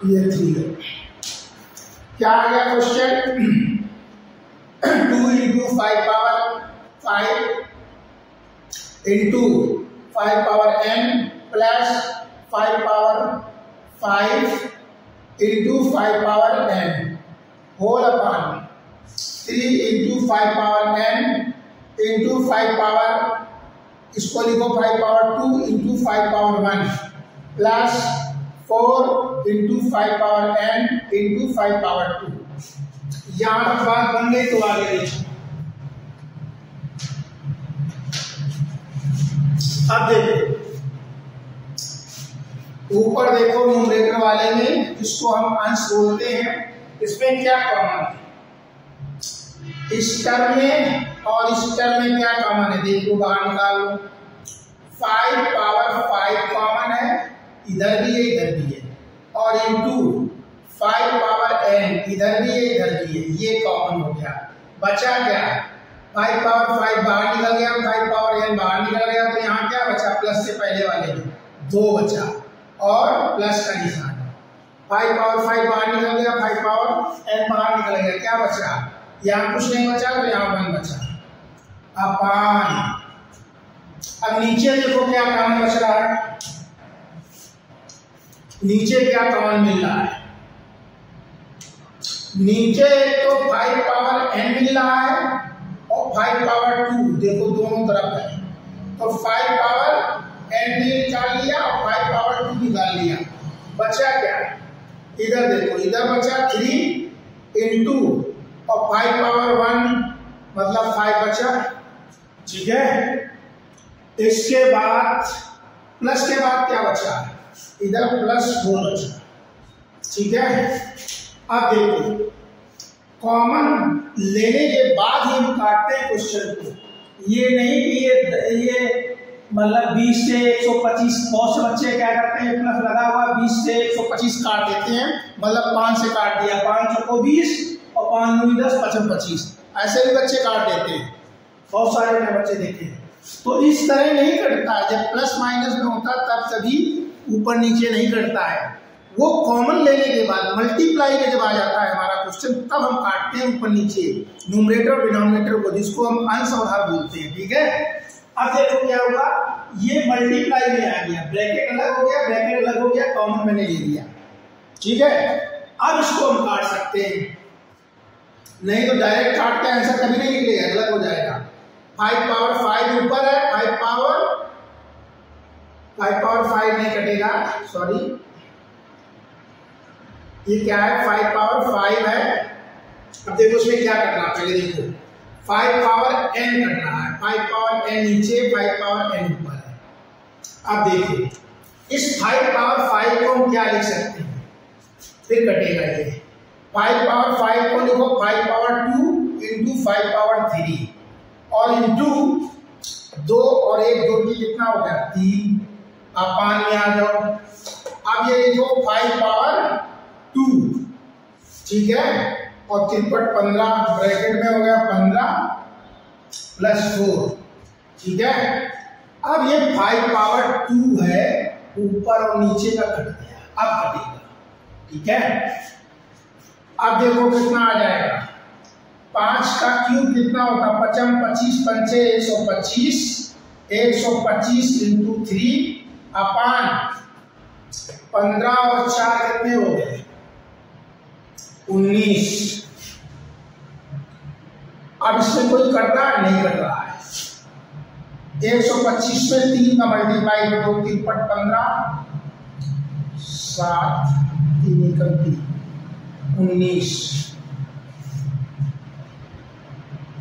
ये 3 है, क्या आ गया question? 2 into 5 power 5 into 5 power n plus 5 power 5 into 5 power n whole upon 3 into 5 power n into 5 power, इसको लिखो 5 power 2 into 5 power 1 plus 4 into 5 power n into 5 power 2। यहां तक बात बन गई तो आगे देखो। अब देखो ऊपर देखो न्यूमरेटर वाले में, जिसको हम अंश बोलते हैं, इसमें क्या कॉमन है? इस टर्म में और इस टर्म में क्या कॉमन है? देखो बाहर निकाल लो। 5 पावर 5 कॉमन है, इधर भी है इधर भी है, और इंटू 5 पावर n इधर भी है इधर भी है, ये कॉमन हो गया। बचा क्या? 5 पावर 5 बाहर निकल गया, 5 पावर n बाहर निकल गया, तो यहाँ क्या बचा? प्लस से पहले वाले में 2 बचा और प्लस का निशान। 5 पावर 5 बाहर निकल गया, 5 पावर n बाहर निकल गया, क्या बचा? यहाँ कुछ नहीं बचा तो यहाँ 1 बचा अपान। अब नीचे देखो क्या कॉमन बच रहा है, नीचे क्या कॉमन मिल रहा है? नीचे तो 5 पावर n मिल रहा है और 5 पावर 2, देखो दोनों तरफ है, तो 5 पावर n भी निकाल लिया और 5 पावर 2 निकाल लिया। बचा क्या? इधर देखो, इधर बचा 3 इंटू और 5 पावर 1 मतलब 5 बचा, ठीक है। इसके बाद प्लस के बाद क्या बचा? इधर प्लस 4 बचा, ठीक है। अब देखो कॉमन लेने के बाद ही हम काटते हैं क्वेश्चन को, ये नहीं कि ये मतलब 20 से 125, बहुत से बच्चे क्या करते हैं प्लस लगा हुआ 20 से 125 काट देते हैं, मतलब 5 से काट दिया, 5 को 20 और 5 में 10 55 25, ऐसे भी बच्चे काट देते हैं, बहुत सारे मैंने बच्चे देखे हैं। तो इस तरह नहीं कटता है, जब प्लस माइनस में होता तब कभी ऊपर नीचे नहीं कटता है, वो कॉमन लेने के बाद मल्टीप्लाई में जब आ जाता है हमारा क्वेश्चन, तब हम काटते हैं ऊपर नीचे न्यूमरेटर और डिनोमिनेटर को, जिसको हम अंश और हर बोलते हैं, ठीक है। अब देखो क्या हुआ, ये मल्टीप्लाई में आ गया, ब्रैकेट अलग हो गया, ब्रैकेट अलग हो गया, कॉमन मैंने ले लिया, ठीक है। अब इसको हम काट सकते हैं, नहीं तो डायरेक्ट काट के आंसर कभी नहीं निकलेगा, गलत हो जाएगा। 5 पावर 5 ऊपर है, 5 पावर 5 नहीं कटेगा, सॉरी, ये क्या है? 5 पावर 5 है। अब देखो इसमें क्या करना है, पहले देखो 5 पावर n करना है, 5 पावर n नीचे, 5 पावर n ऊपर है। अब देखो इस 5 पावर 5 को हम क्या लिख सकते हैं, फिर कटेगा ये 5 पावर 5 को लिखो 5 पावर 2 इंटू 5 पावर 3 और इंटू 2 और 1 2 की कितना हो गया 3, आप 5 में आ जाओ। अब ये लिखो 5 पावर 2, ठीक है, और 3 पर 15 ब्रैकेट में हो गया 15 प्लस 4, ठीक है। अब ये 5 पावर 2 है, ऊपर और नीचे का कट गया, अब कटेगा, ठीक है। अब देखो कितना आ जाएगा, 5 का क्यूब कितना होता है 55 25 पंचे 125, 125 इंटू 3 अपान 15 और 4 कितने हो गए 19। अब इसमें कोई कट रहा है? नहीं कट रहा है। 125 में 3 का मल्टीप्लाई कर दो, 3 पर 15 7 3 19,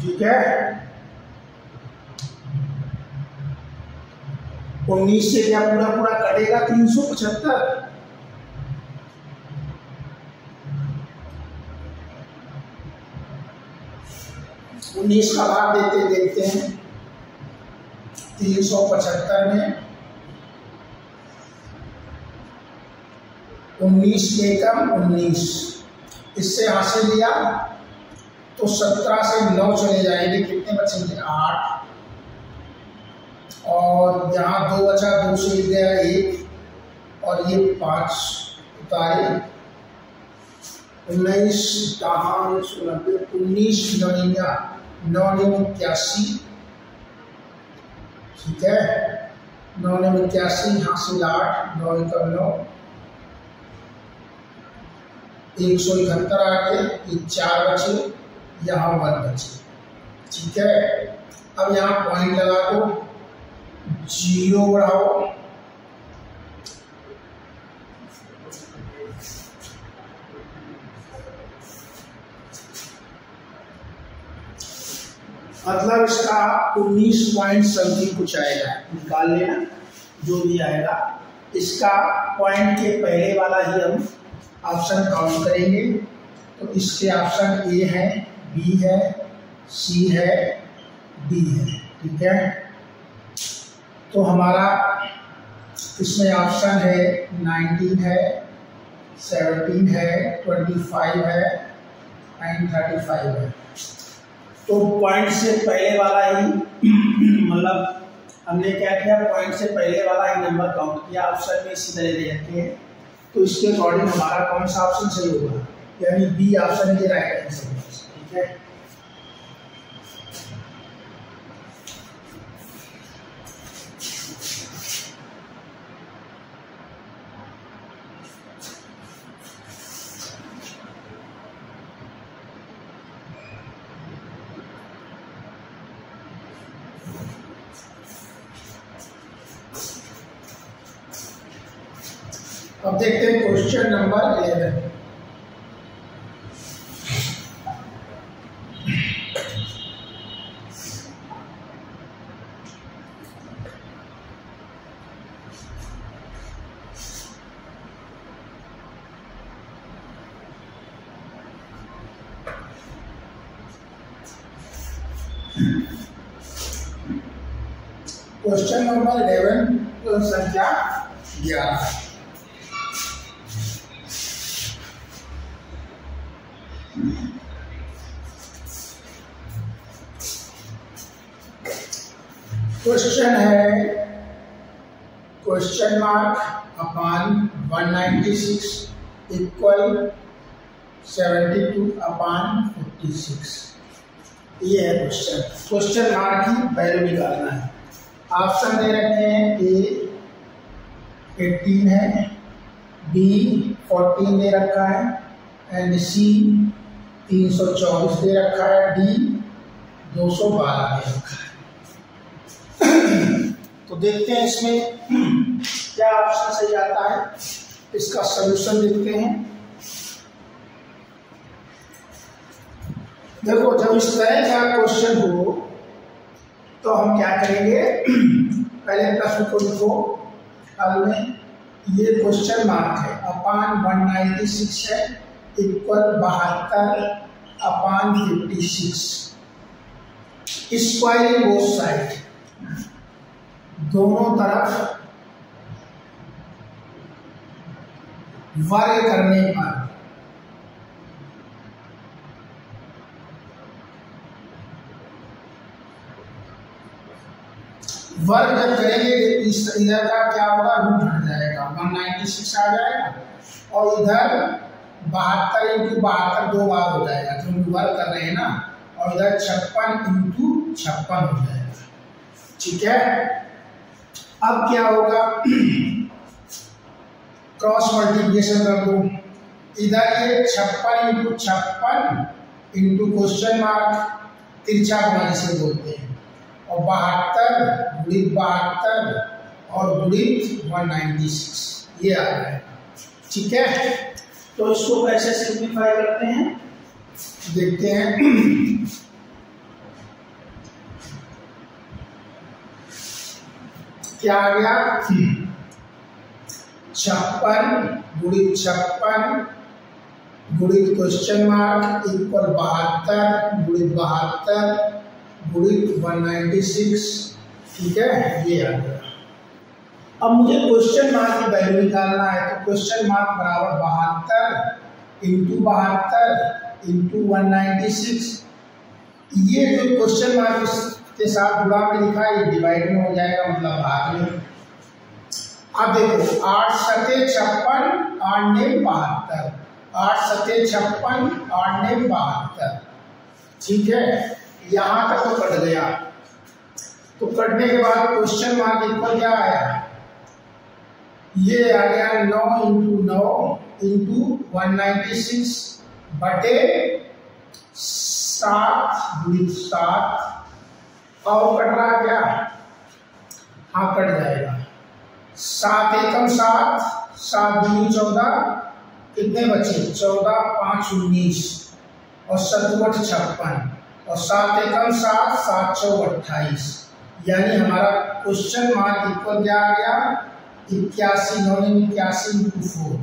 ठीक है। 19 से क्या पूरा पूरा कटेगा 375, उन्नीस का भाग देते देखते हैं 375 में 19 एकम 19, इससे हासिल लिया तो 17 से 9 चले जाएंगे, कितने बचेंगे 8, और यहाँ 2 बचा, 2 से गया 1 और ये 5 उतारे $19 ठीक है, 981 यहाँ से 8 9 9 171 आ गए, ये 4 बचे, यहाँ 1 बचे। ठीक है, अब यहाँ पॉइंट लगा दो, 0 बढ़ाओ, मतलब इसका 19 पॉइंट समथिंग कुछ आएगा, निकाल लेना जो भी आएगा। इसका पॉइंट के पहले वाला ही हम ऑप्शन काउंट करेंगे। तो इसके ऑप्शन ए है, बी है, सी है, डी है। ठीक है, तो हमारा इसमें ऑप्शन है 19 है, 17 है, 25 है एंड 35 है। तो पॉइंट से पहले वाला ही मतलब हमने क्या किया, पॉइंट से पहले वाला ही नंबर काउंट किया, ऑप्शन में इसी तरह दे रखे हैं। तो इसके अकॉर्डिंग हमारा कौन सा ऑप्शन सही होगा, यानी बी ऑप्शन के राइट आंसर। ठीक है, अब देखते हैं क्वेश्चन नंबर 11। क्वेश्चन नंबर 11 संख्या 11। क्वेश्चन है question mark upon 196 equal 72 upon 56। ये है क्वेश्चन। क्वेश्चन मार्क की वैल्यू निकालना है। ऑप्शन दे रखे हैं, ए 18 है, बी 14 दे रखा है एंड सी 324 दे रखा है, डी 212 दे रखा है। तो देखते हैं इसमें क्या ऑप्शन सही आता है, इसका सलूशन देखते हैं। देखो, जब इस तरह का क्वेश्चन हो तो हम क्या करेंगे, पहले प्रश्न को लिखो हल में। ये क्वेश्चन मार्क है, अपान 196 है इक्वल 72 अपान 56। स्क्वायर बोथ साइड, दोनों तरफ वर्ग करने पर वर्ग जब करेंगे इधर का क्या होगा, रूट हट जाएगा, 196 आ जाएगा और इधर 72 इंटू 72 दो बार हो जाएगा क्योंकि वर्ग कर रहे हैं ना, और इधर 56 इंटू 56 हो जाएगा। ठीक है, अब क्या होगा, क्रॉस मल्टीप्लिकेशन कर दो। इधर ये 56 इंटू 56 इंटू क्वेश्चन मार्क तिरछा गुणा जिसे बोलते हैं, और 72 गुणित 72 और गुणित 196 ये आ रहा है। ठीक है, तो इसको कैसे सिंप्लीफाई करते हैं देखते हैं। क्या आ गया, 56 गुणित 56 गुणित क्वेश्चन मार्क इक्वल 72 गुणित 72 गुणित 196। ठीक है, ये आ गया। अब मुझे क्वेश्चन मार्क की वैल्यू निकालना है, तो क्वेश्चन मार्क बराबर 72 इंटू 72 इंटू 196। ये जो क्वेश्चन मार्क के साथ जुड़ा में लिखा है, ये डिवाइड में हो जाएगा, मतलब भाग में। अब देखो, 8 सते 56 8 ने 72, 8 सत्ते 56, 8 ने 72। ठीक है, यहाँ तक तो कट गया। तो कटने के बाद क्वेश्चन मार्क इक्वल क्या आया, ये आ गया 9 इंटू 9 इंटू 196 बटे 7 गुणित 7। और कट रहा क्या, हाँ कट जाएगा। 7 एकम 7, 7 दूनी 14, कितने बचे 14, 5 19 और 7 56 और 7 एकम 7, 7 चौक 28। यानी हमारा क्वेश्चन मार्क इक्वल क्या आ गया, 81 9 81 इंटू 4।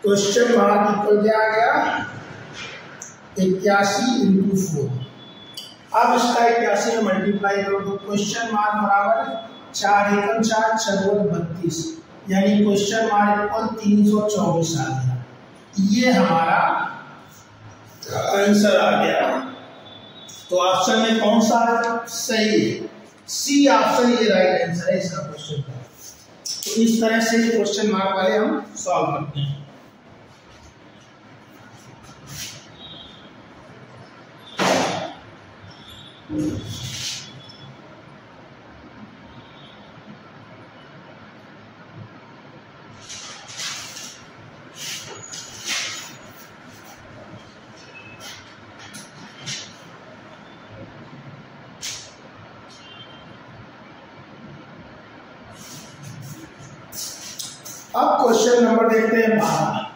क्वेश्चन मार्क इक्वल क्या आ गया, 81 इंटू 4। अब इसका 81 में मल्टीप्लाई करो तो क्वेश्चन मार्क बराबर 4 एकम 4, 4 32, यानी क्वेश्चन मार्क इक्वल 324 आ गया। ये हमारा आंसर आ गया। तो ऑप्शन में कौन सा सही है, सी ऑप्शन ये राइट आंसर है इसका क्वेश्चन का। तो इस तरह से क्वेश्चन मार्क वाले हम सॉल्व करते हैं। अब क्वेश्चन नंबर देखते हैं 12।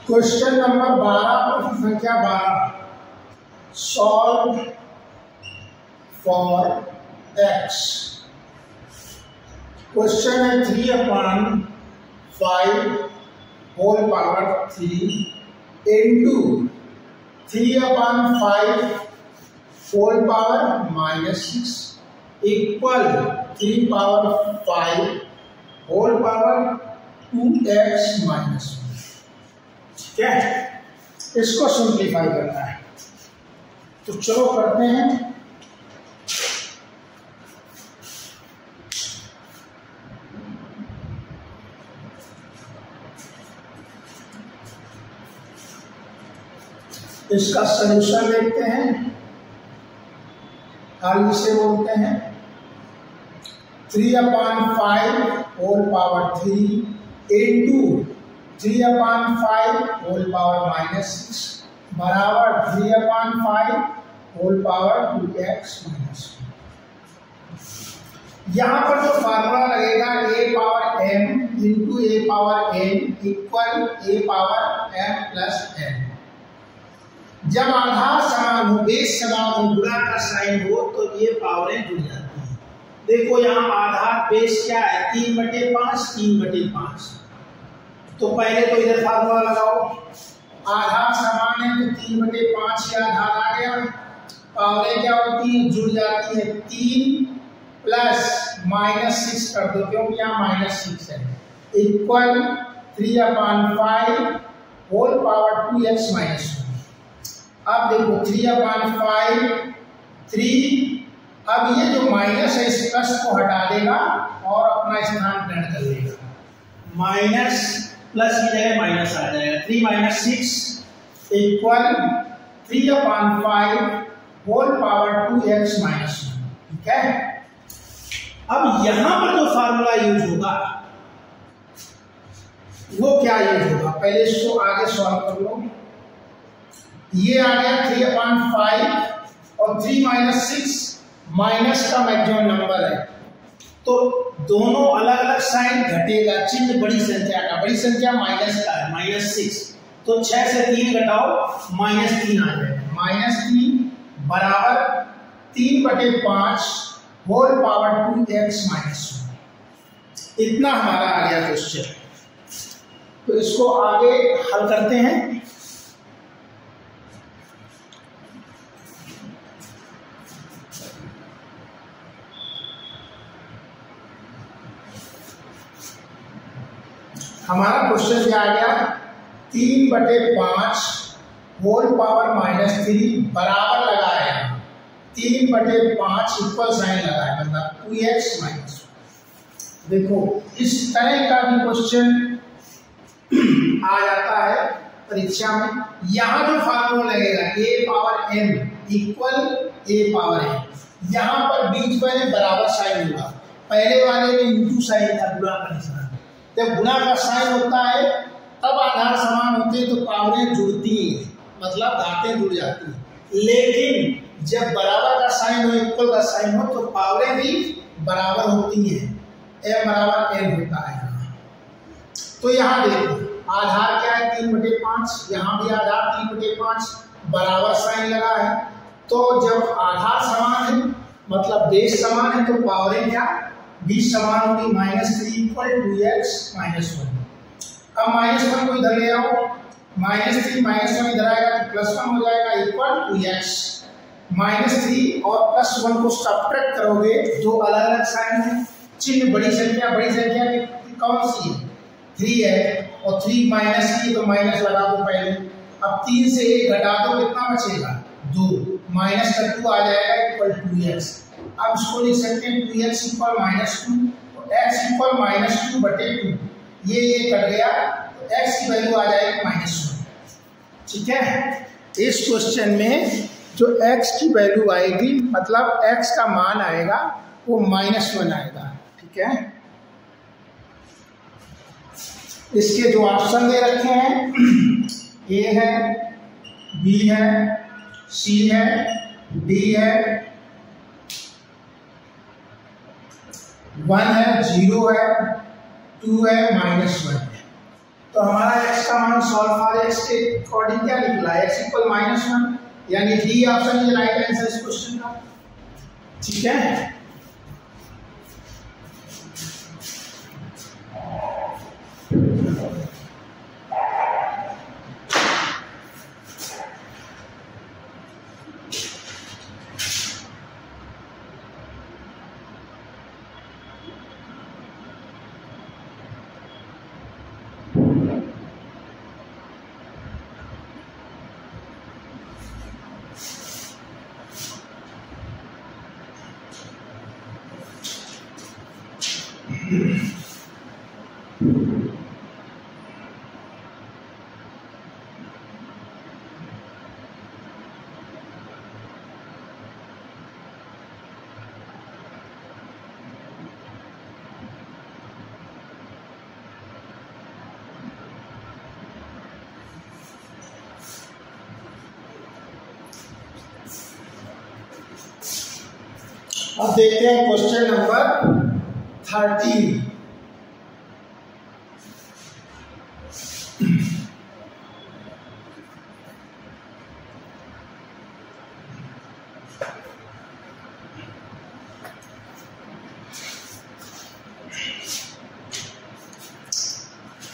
क्वेश्चन नंबर 12 संख्या 12, सॉल्व फॉर x। क्वेश्चन है 3/5 whole power 3 into 3/5 whole power -6 equal 3 power 5 whole power 2x -1। ठीक है, इसको सिंप्लीफाई करना है तो चलो करते हैं। इसका सलूशन देखते हैं, हाल इसे बोलते हैं 3/5 whole power 3 into 3/5 whole power -6 बराबर 3/5 होल पावर 2x -1। यहाँ पर जो फार्मूला लगेगा a power m into a power n equal a power m plus n। जब आधार समान हो, बेस समान हो, गुणा का साइन हो तो ये पावरें जुड़ जाती हैं। देखो यहाँ आधार बेस क्या है, 3/5 3/5। तो पहले तो इधर फार्मूला लगाओ, आधार समान है तो 3/5 ही आधार आ गया। पावरें क्या होती है, जुड़ जाती है, 3 प्लस -6 कर दो क्योंकि यहाँ -6 है इक्वल 3/5 होल पावर 2x -1। अब देखो 3/5 3, अब ये जो माइनस है इस प्लस को हटा देगा और अपना स्थान ग्रहण कर लेगा, माइनस प्लस की जगह माइनस आ जाएगा। 3 - 6 इक्वल 3/5 होल पावर 2x -1। ठीक है, अब यहां पर जो फार्मूला यूज होगा वो क्या यूज होगा, पहले इसको आगे सॉल्व कर लो। ये आ गया 3/5 और 3 - 6 माइनस का मैक्सिमम नंबर है तो दोनों अलग अलग साइन घटेगा, चिन्ह बड़ी संख्या का, बड़ी संख्या माइनस का है -6 तो 6 से 3 घटाओ -3 आ जाएगा। -3 बराबर 3/5 होल पावर 2x -1। इतना हमारा आ गया क्वेश्चन। तो इसको आगे हल करते हैं। हमारा क्वेश्चन क्या आ गया, 3/5 होल पावर -3 बराबर लगाया, 3/5 इक्वल साइन लगाया, मतलब 2x -1। देखो इस तरह का भी क्वेश्चन आ जाता है परीक्षा में। यहाँ जो फार्मूला लगेगा a power m equal a power m, यहाँ पर बीच में बराबर साइन होगा। पहले वाले में इंटू साइन था, गुणा का निशान। जब गुणा का साइन होता है तब आधार समान होते हैं तो पावरें जुड़ती हैं, मतलब घातें जुड़ जाती हैं। लेकिन जब बराबर का साइन हो, इक्वल का साइन हो, तो पावरें भी बराबर होती हैं, m बराबर n होता है। तो यहाँ देखो आधार क्या है 3/5, यहाँ भी आधार 3/5, बराबर साइन लगा है। तो जब आधार समान है मतलब बेस समान है तो पावरें क्या बीच समान होगी, -3 इक्वल 2x -1। अब -1 को इधर ले आओ, -3 -1 इधर आएगा तो +1 हो जाएगा इक्वल 2x। -3 और +1 को सब्ट्रैक्ट करोगे, दो अलग अलग साइन है, चिन्ह बड़ी संख्या की कौन सी है 3 है, और 3 माइनस की तो माइनस लगा दो पहले। अब 3 से 1 घटा दो, कितना बचेगा 2, माइनस का 2 आ जाएगा इक्वल 2x। अब इसको लिख सकते हैं 2x इक्वल -2, तो x इक्वल -2/2, ये कट गया तो x की वैल्यू आ जाएगी -1। ठीक है, इस क्वेश्चन में जो x की वैल्यू आएगी मतलब x का मान आएगा वो -1 आएगा। ठीक है, इसके जो ऑप्शन दे रखे हैं A है, B है, C है, D है, 1 है, 0 है, 2 है, -1 है। तो हमारा x का मान सॉल्व फॉर x के अकॉर्डिंग क्या निकला, x इक्वल -1, यानी D option is right answer इस क्वेश्चन का। ठीक है, अब देखते हैं question number 13।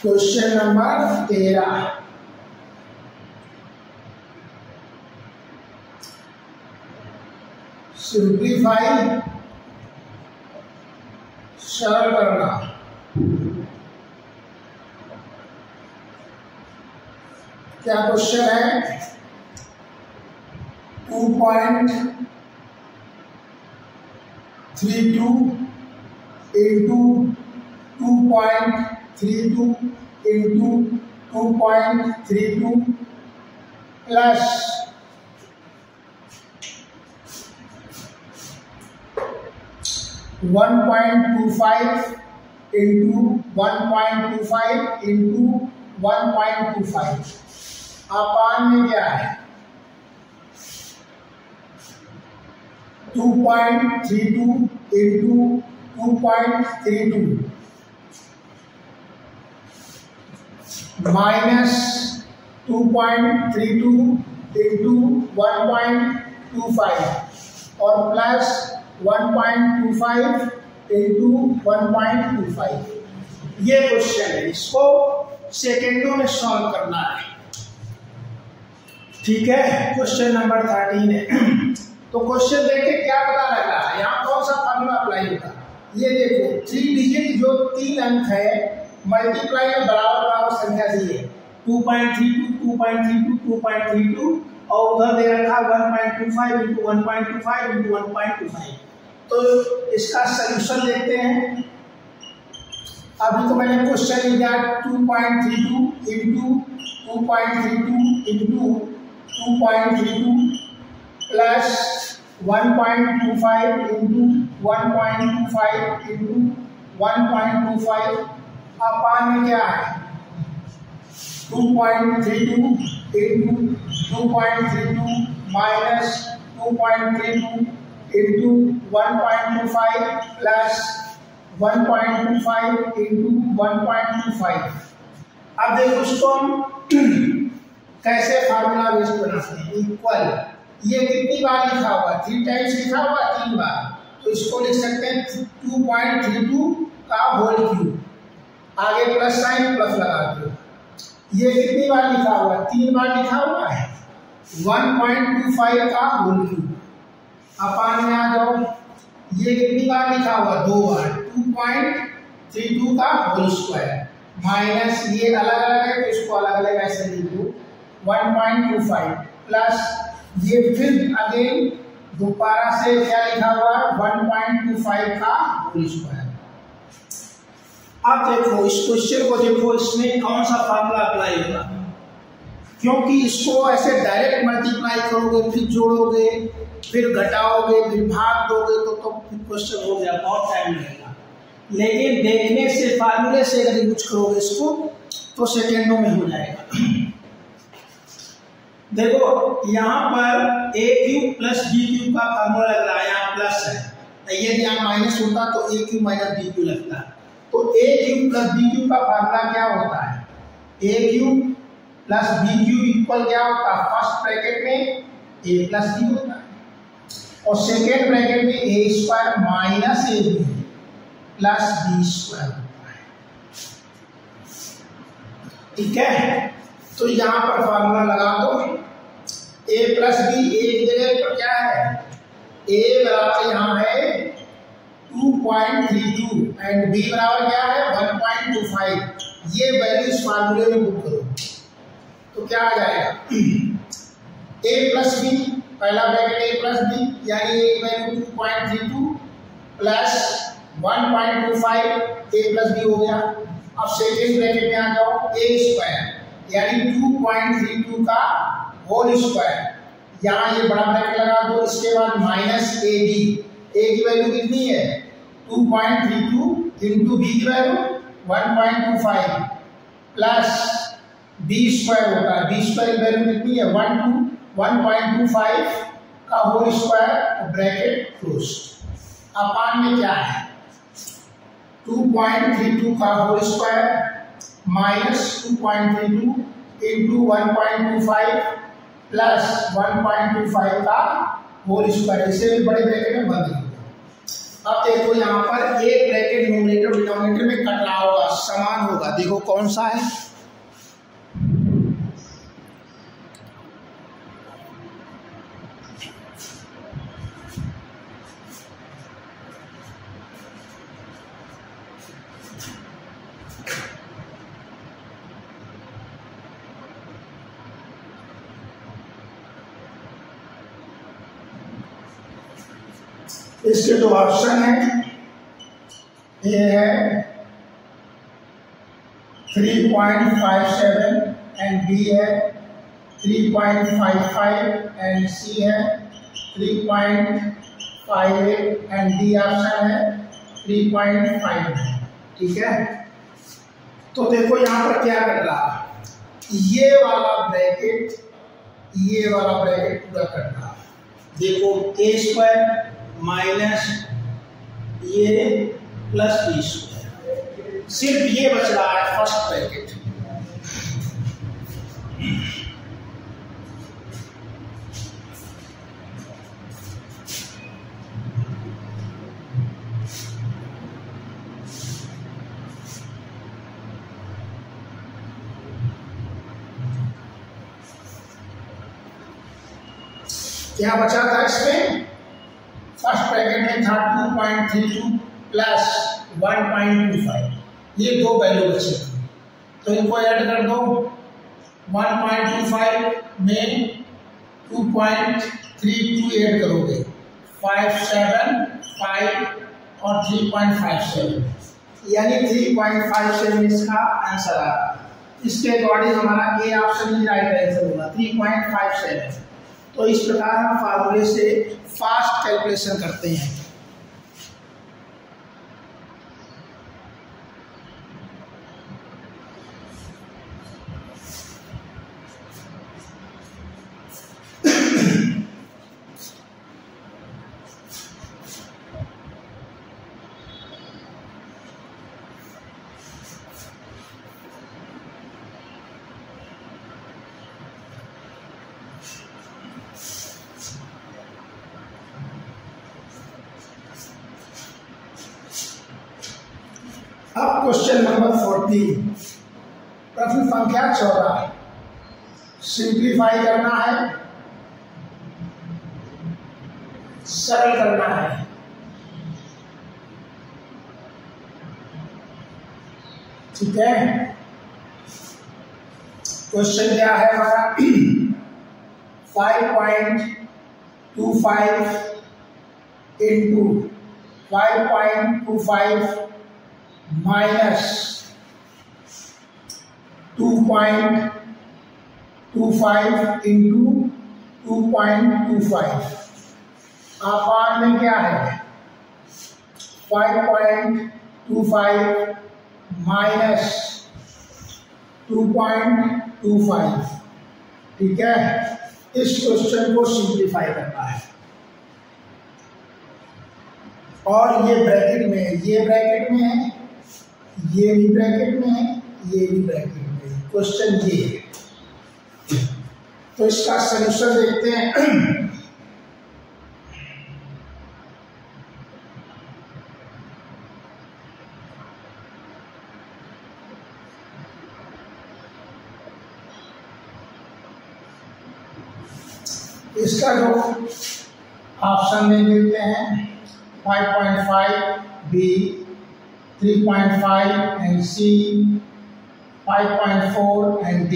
Question number 13, simplify सरल करना। क्या क्वेश्चन है, 2.32 into 2.32 into 2.32 plus 1.25 into 1.25 into 1.25 अपान में क्या है 2.32 इंटू 2.32 माइनस 2.32 इंटू 1.25 और प्लस 1.25 इंटू 1.25। ये क्वेश्चन है, इसको सेकेंडों में सॉल्व करना है। ठीक है, क्वेश्चन नंबर 13 है। तो क्वेश्चन देखे क्या पता लग रहा है, यहाँ कौन सा फॉर्मूला अप्लाई होगा। ये देखो 3 डिजिट जो 3 अंक है मल्टीप्लाई में बराबर बराबर संख्या चाहिए, 2.32 2.32 2.32 और उधर दे रखा 1.25 इंटू 1.25 इंटू 1.25। तो इसका सलूशन देखते हैं। अभी तो मैंने क्वेश्चन लिया 2.32 into 2.32 into 2.32 plus 1.25 into 1.25 into 1.25 अपान में क्या है 2.32 into 2.32 minus 2.32 into 1.25 plus 1.25 into 1.25। अब देखो इसको हम कैसे फार्मूला बेस बनाते हैं। इक्वल, ये कितनी बार लिखा हुआ, 3 टाइम्स लिखा हुआ, 3 बार, तो इसको लिख सकते हैं 2.32 का होल क्यूब, आगे प्लस साइन प्लस लगा दो। ये कितनी बार लिखा हुआ, 3 बार लिखा हुआ है, 1.25 का होल क्यूब अपान में आ जाओ। ये कितनी बार लिखा हुआ, 2 बार, 2.32 का होल स्क्वायर माइनस ये अलग अलग है तो इसको अलग अलग ऐसे लिख दो 1.25 प्लस ये फिर अगेन दोबारा से क्या लिखा हुआ 1.25 का होल स्क्वायर। अब देखो इस क्वेश्चन को देखो, इसमें कौन सा फार्मूला अप्लाई होगा, क्योंकि इसको ऐसे डायरेक्ट मल्टीप्लाई करोगे फिर जोड़ोगे फिर घटाओगे फिर भाग दोगे तो क्वेश्चन हो गया, बहुत टाइम लगेगा। लेकिन देखने से फार्मूले से अगर यूज करोगे इसको तो सेकेंडों में हो जाएगा। देखो यहाँ पर a cube plus B cube का फार्मूला लग रहा है, यहाँ प्लस है, यदि यहाँ माइनस होता तो a cube minus B cube लगता। तो a cube plus B cube का फार्मूला क्या होता है, a cube plus B cube equal क्या होता है, फर्स्ट ब्रैकेट में a प्लस बी होता है और सेकेंड ब्रैकेट में a square minus A B plus B square होता है। ठीक है, तो यहाँ पर फार्मूला लगा दो, a प्लस बी एक जगह पर क्या है, a बराबर यहाँ है 2.32 एंड b बराबर क्या है 1.25। ये वैल्यू इस फार्मूले में पुट करो तो क्या आ जाएगा, a प्लस बी, पहला ब्रैकेट a प्लस बी यानी a की value 2.32 plus 1.25 a plus B हो गया। अब सेकेंड ब्रैकेट में आ जाओ a स्क्वायर यानी 2.32 का होल स्क्वायर, यहाँ ये बड़ा ब्रैकेट लगा दो, इसके बाद माइनस ए बी, ए की वैल्यू कितनी है 2.32 इंटू बी की वैल्यू 1.25 प्लस बी स्क्वायर होता है, बी स्क्वायर की वैल्यू कितनी है 1.25 का whole square bracket close. Upon में क्या है 2.32 का whole square minus 2.32 into 1.25 plus 1.25 का होल स्क्वायर, इसे भी बड़े ब्रैकेट में बंद कर दो। अब देखो यहाँ पर एक ब्रैकेट न्यूमरेटर डिनोमिनेटर में कट रहा होगा, समान होगा, देखो कौन सा है, इसके दो ऑप्शन है, ए है 3.57 एंड बी है 3.55 एंड सी है 3.58 एंड डी ऑप्शन है 3.5। ठीक है, तो देखो यहाँ पर क्या कर रहा है, ये वाला ब्रैकेट पूरा कर रहा है। देखो ए स्क्वायर माइनस ये प्लस बी स्क्वायर, सिर्फ ये बच रहा है फर्स्ट ब्रैकेट। क्या बचा था इसमें? फर्स्ट ब्रैकेट में था 2.32 प्लस 1.25, ये दो वैल्यू बचे थे, तो इनको ऐड कर दो। 1.25 में 2.32 ऐड करोगे, 575 और 3.57, यानी 3.57 इसका आंसर आ रहा है। इसके अकॉर्डिंग हमारा A option he right answer होगा, 3.57। तो इस प्रकार हम फार्मूले से फास्ट कैलकुलेशन करते हैं। अब क्वेश्चन नंबर 14, प्रश्न संख्या 14, सिंप्लीफाई करना है, सरल करना है। ठीक है, क्वेश्चन क्या है हमारा? 5.25 इंटू 5.25 माइनस 2.25 इंटू 2.25, आपार में क्या है? 5.25 माइनस 2.25। ठीक है, इस क्वेश्चन को सिंप्लीफाई करना है, और ये ब्रैकेट में है, ये ब्रैकेट में है, ये भी ब्रैकेट में है, ये भी ब्रैकेट में है। क्वेश्चन ये है, तो इसका सलूशन देखते हैं। इसका जो ऑप्शन में देते हैं 5.5 B, 3.5 and C, 5.4 and D,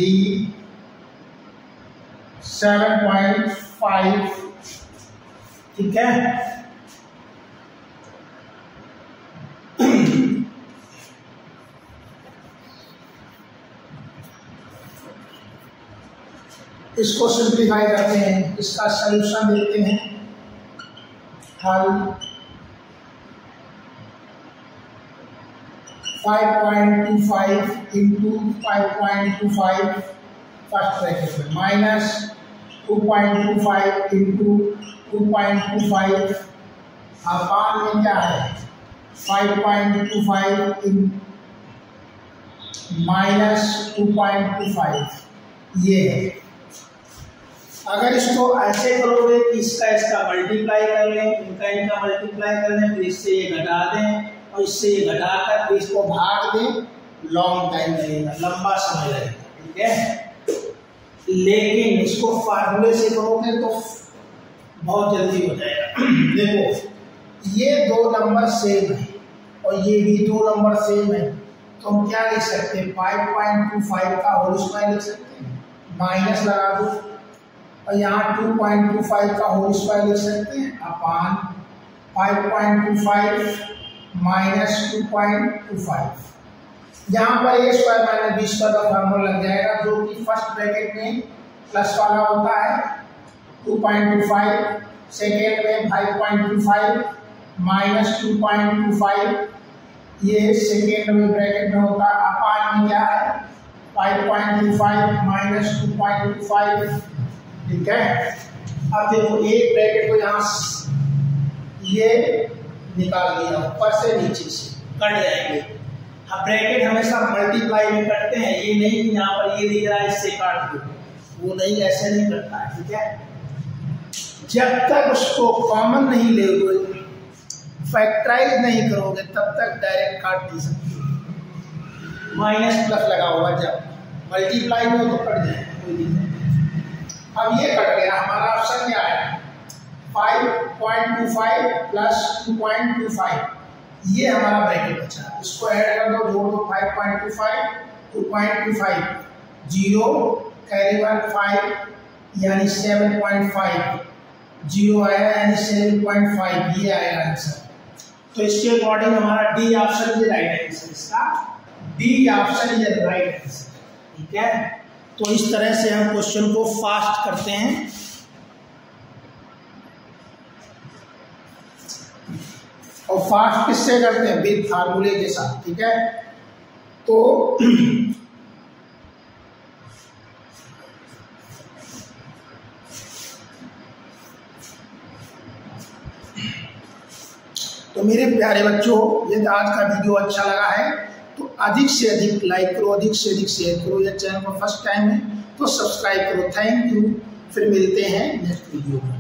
7.5। ठीक है, इसको सिंप्लीफाई करते हैं, इसका सलूशन देखते हैं। हल 5.25 इंटू 5.25 फर्स्ट ब्रैकेट में माइनस 2.25 इंटू 2.25 अपान में क्या है? 5.25 माइनस 2.25, ये है। अगर इसको ऐसे करोगे कि इसका मल्टीप्लाई कर लें, इनका मल्टीप्लाई कर लें, फिर इससे ये घटा दें और इससे ये घटाकर इसको भाग दें, लॉन्ग टाइम लगेगा, लंबा समय लगेगा। ठीक है, लेकिन इसको फार्मूले से करोगे तो बहुत जल्दी हो जाएगा। देखो, ये दो नंबर सेम है और ये भी दो नंबर सेम है, तो हम क्या लिख सकते हैं? 5.25 का होल स्क्वायर लिख सकते हैं, माइनस लगा दो, और यहाँ 2.25 का होल स्क्वायर लिख सकते हैं, अपान 5.25 माइनस 2.25। यहाँ पर ए स्क्वायर माइनस बी स्क्वायर का फॉर्मूला लग जाएगा, जो कि फर्स्ट ब्रैकेट में प्लस वाला होता है 2.25, सेकेंड में 5.25 माइनस 2.25, ये सेकेंड में ब्रैकेट में होता है, अपान में क्या है? 5.25 माइनस 2.25। ठीक है, अब देखो एक ब्रैकेट को यहाँ ये निकाल लिया, ऊपर से नीचे से कट जाएंगे। अब ब्रैकेट हमेशा मल्टीप्लाई में करते हैं, ये नहीं कि यहाँ पर ये दिख रहा है इससे काट दो, वो नहीं, ऐसे नहीं करता है, ठीक है। जब तक उसको कॉमन नहीं लोगे, फैक्टराइज नहीं करोगे, तब तक डायरेक्ट काट नहीं सकते। माइनस प्लस लगा हुआ, जब मल्टीप्लाई में तो कट जाए, कोई दिक्कत। अब ये कट गया, हमारा ऑप्शन क्या है? 5.25 प्लस 2.25, ये हमारा ब्रैकेट बचा। इसको ऐड कर दो, जोड़ दो, 5.25 2.25 0 कैरी 5 यानी 7.5, 0 आया यानी 7.5, ये आएगा आंसर। तो इसके अकॉर्डिंग हमारा D option is right answer, इसका D option is right answer, ठीक है। तो इस तरह से हम क्वेश्चन को फास्ट करते हैं। और फास्ट किससे करते हैं? विद फार्मूले के साथ, ठीक है। तो मेरे प्यारे बच्चों, यदि आज का वीडियो अच्छा लगा है तो अधिक से अधिक लाइक करो, अधिक से अधिक शेयर करो। यह चैनल पर फर्स्ट टाइम है तो सब्सक्राइब करो। थैंक यू, फिर मिलते हैं नेक्स्ट वीडियो में।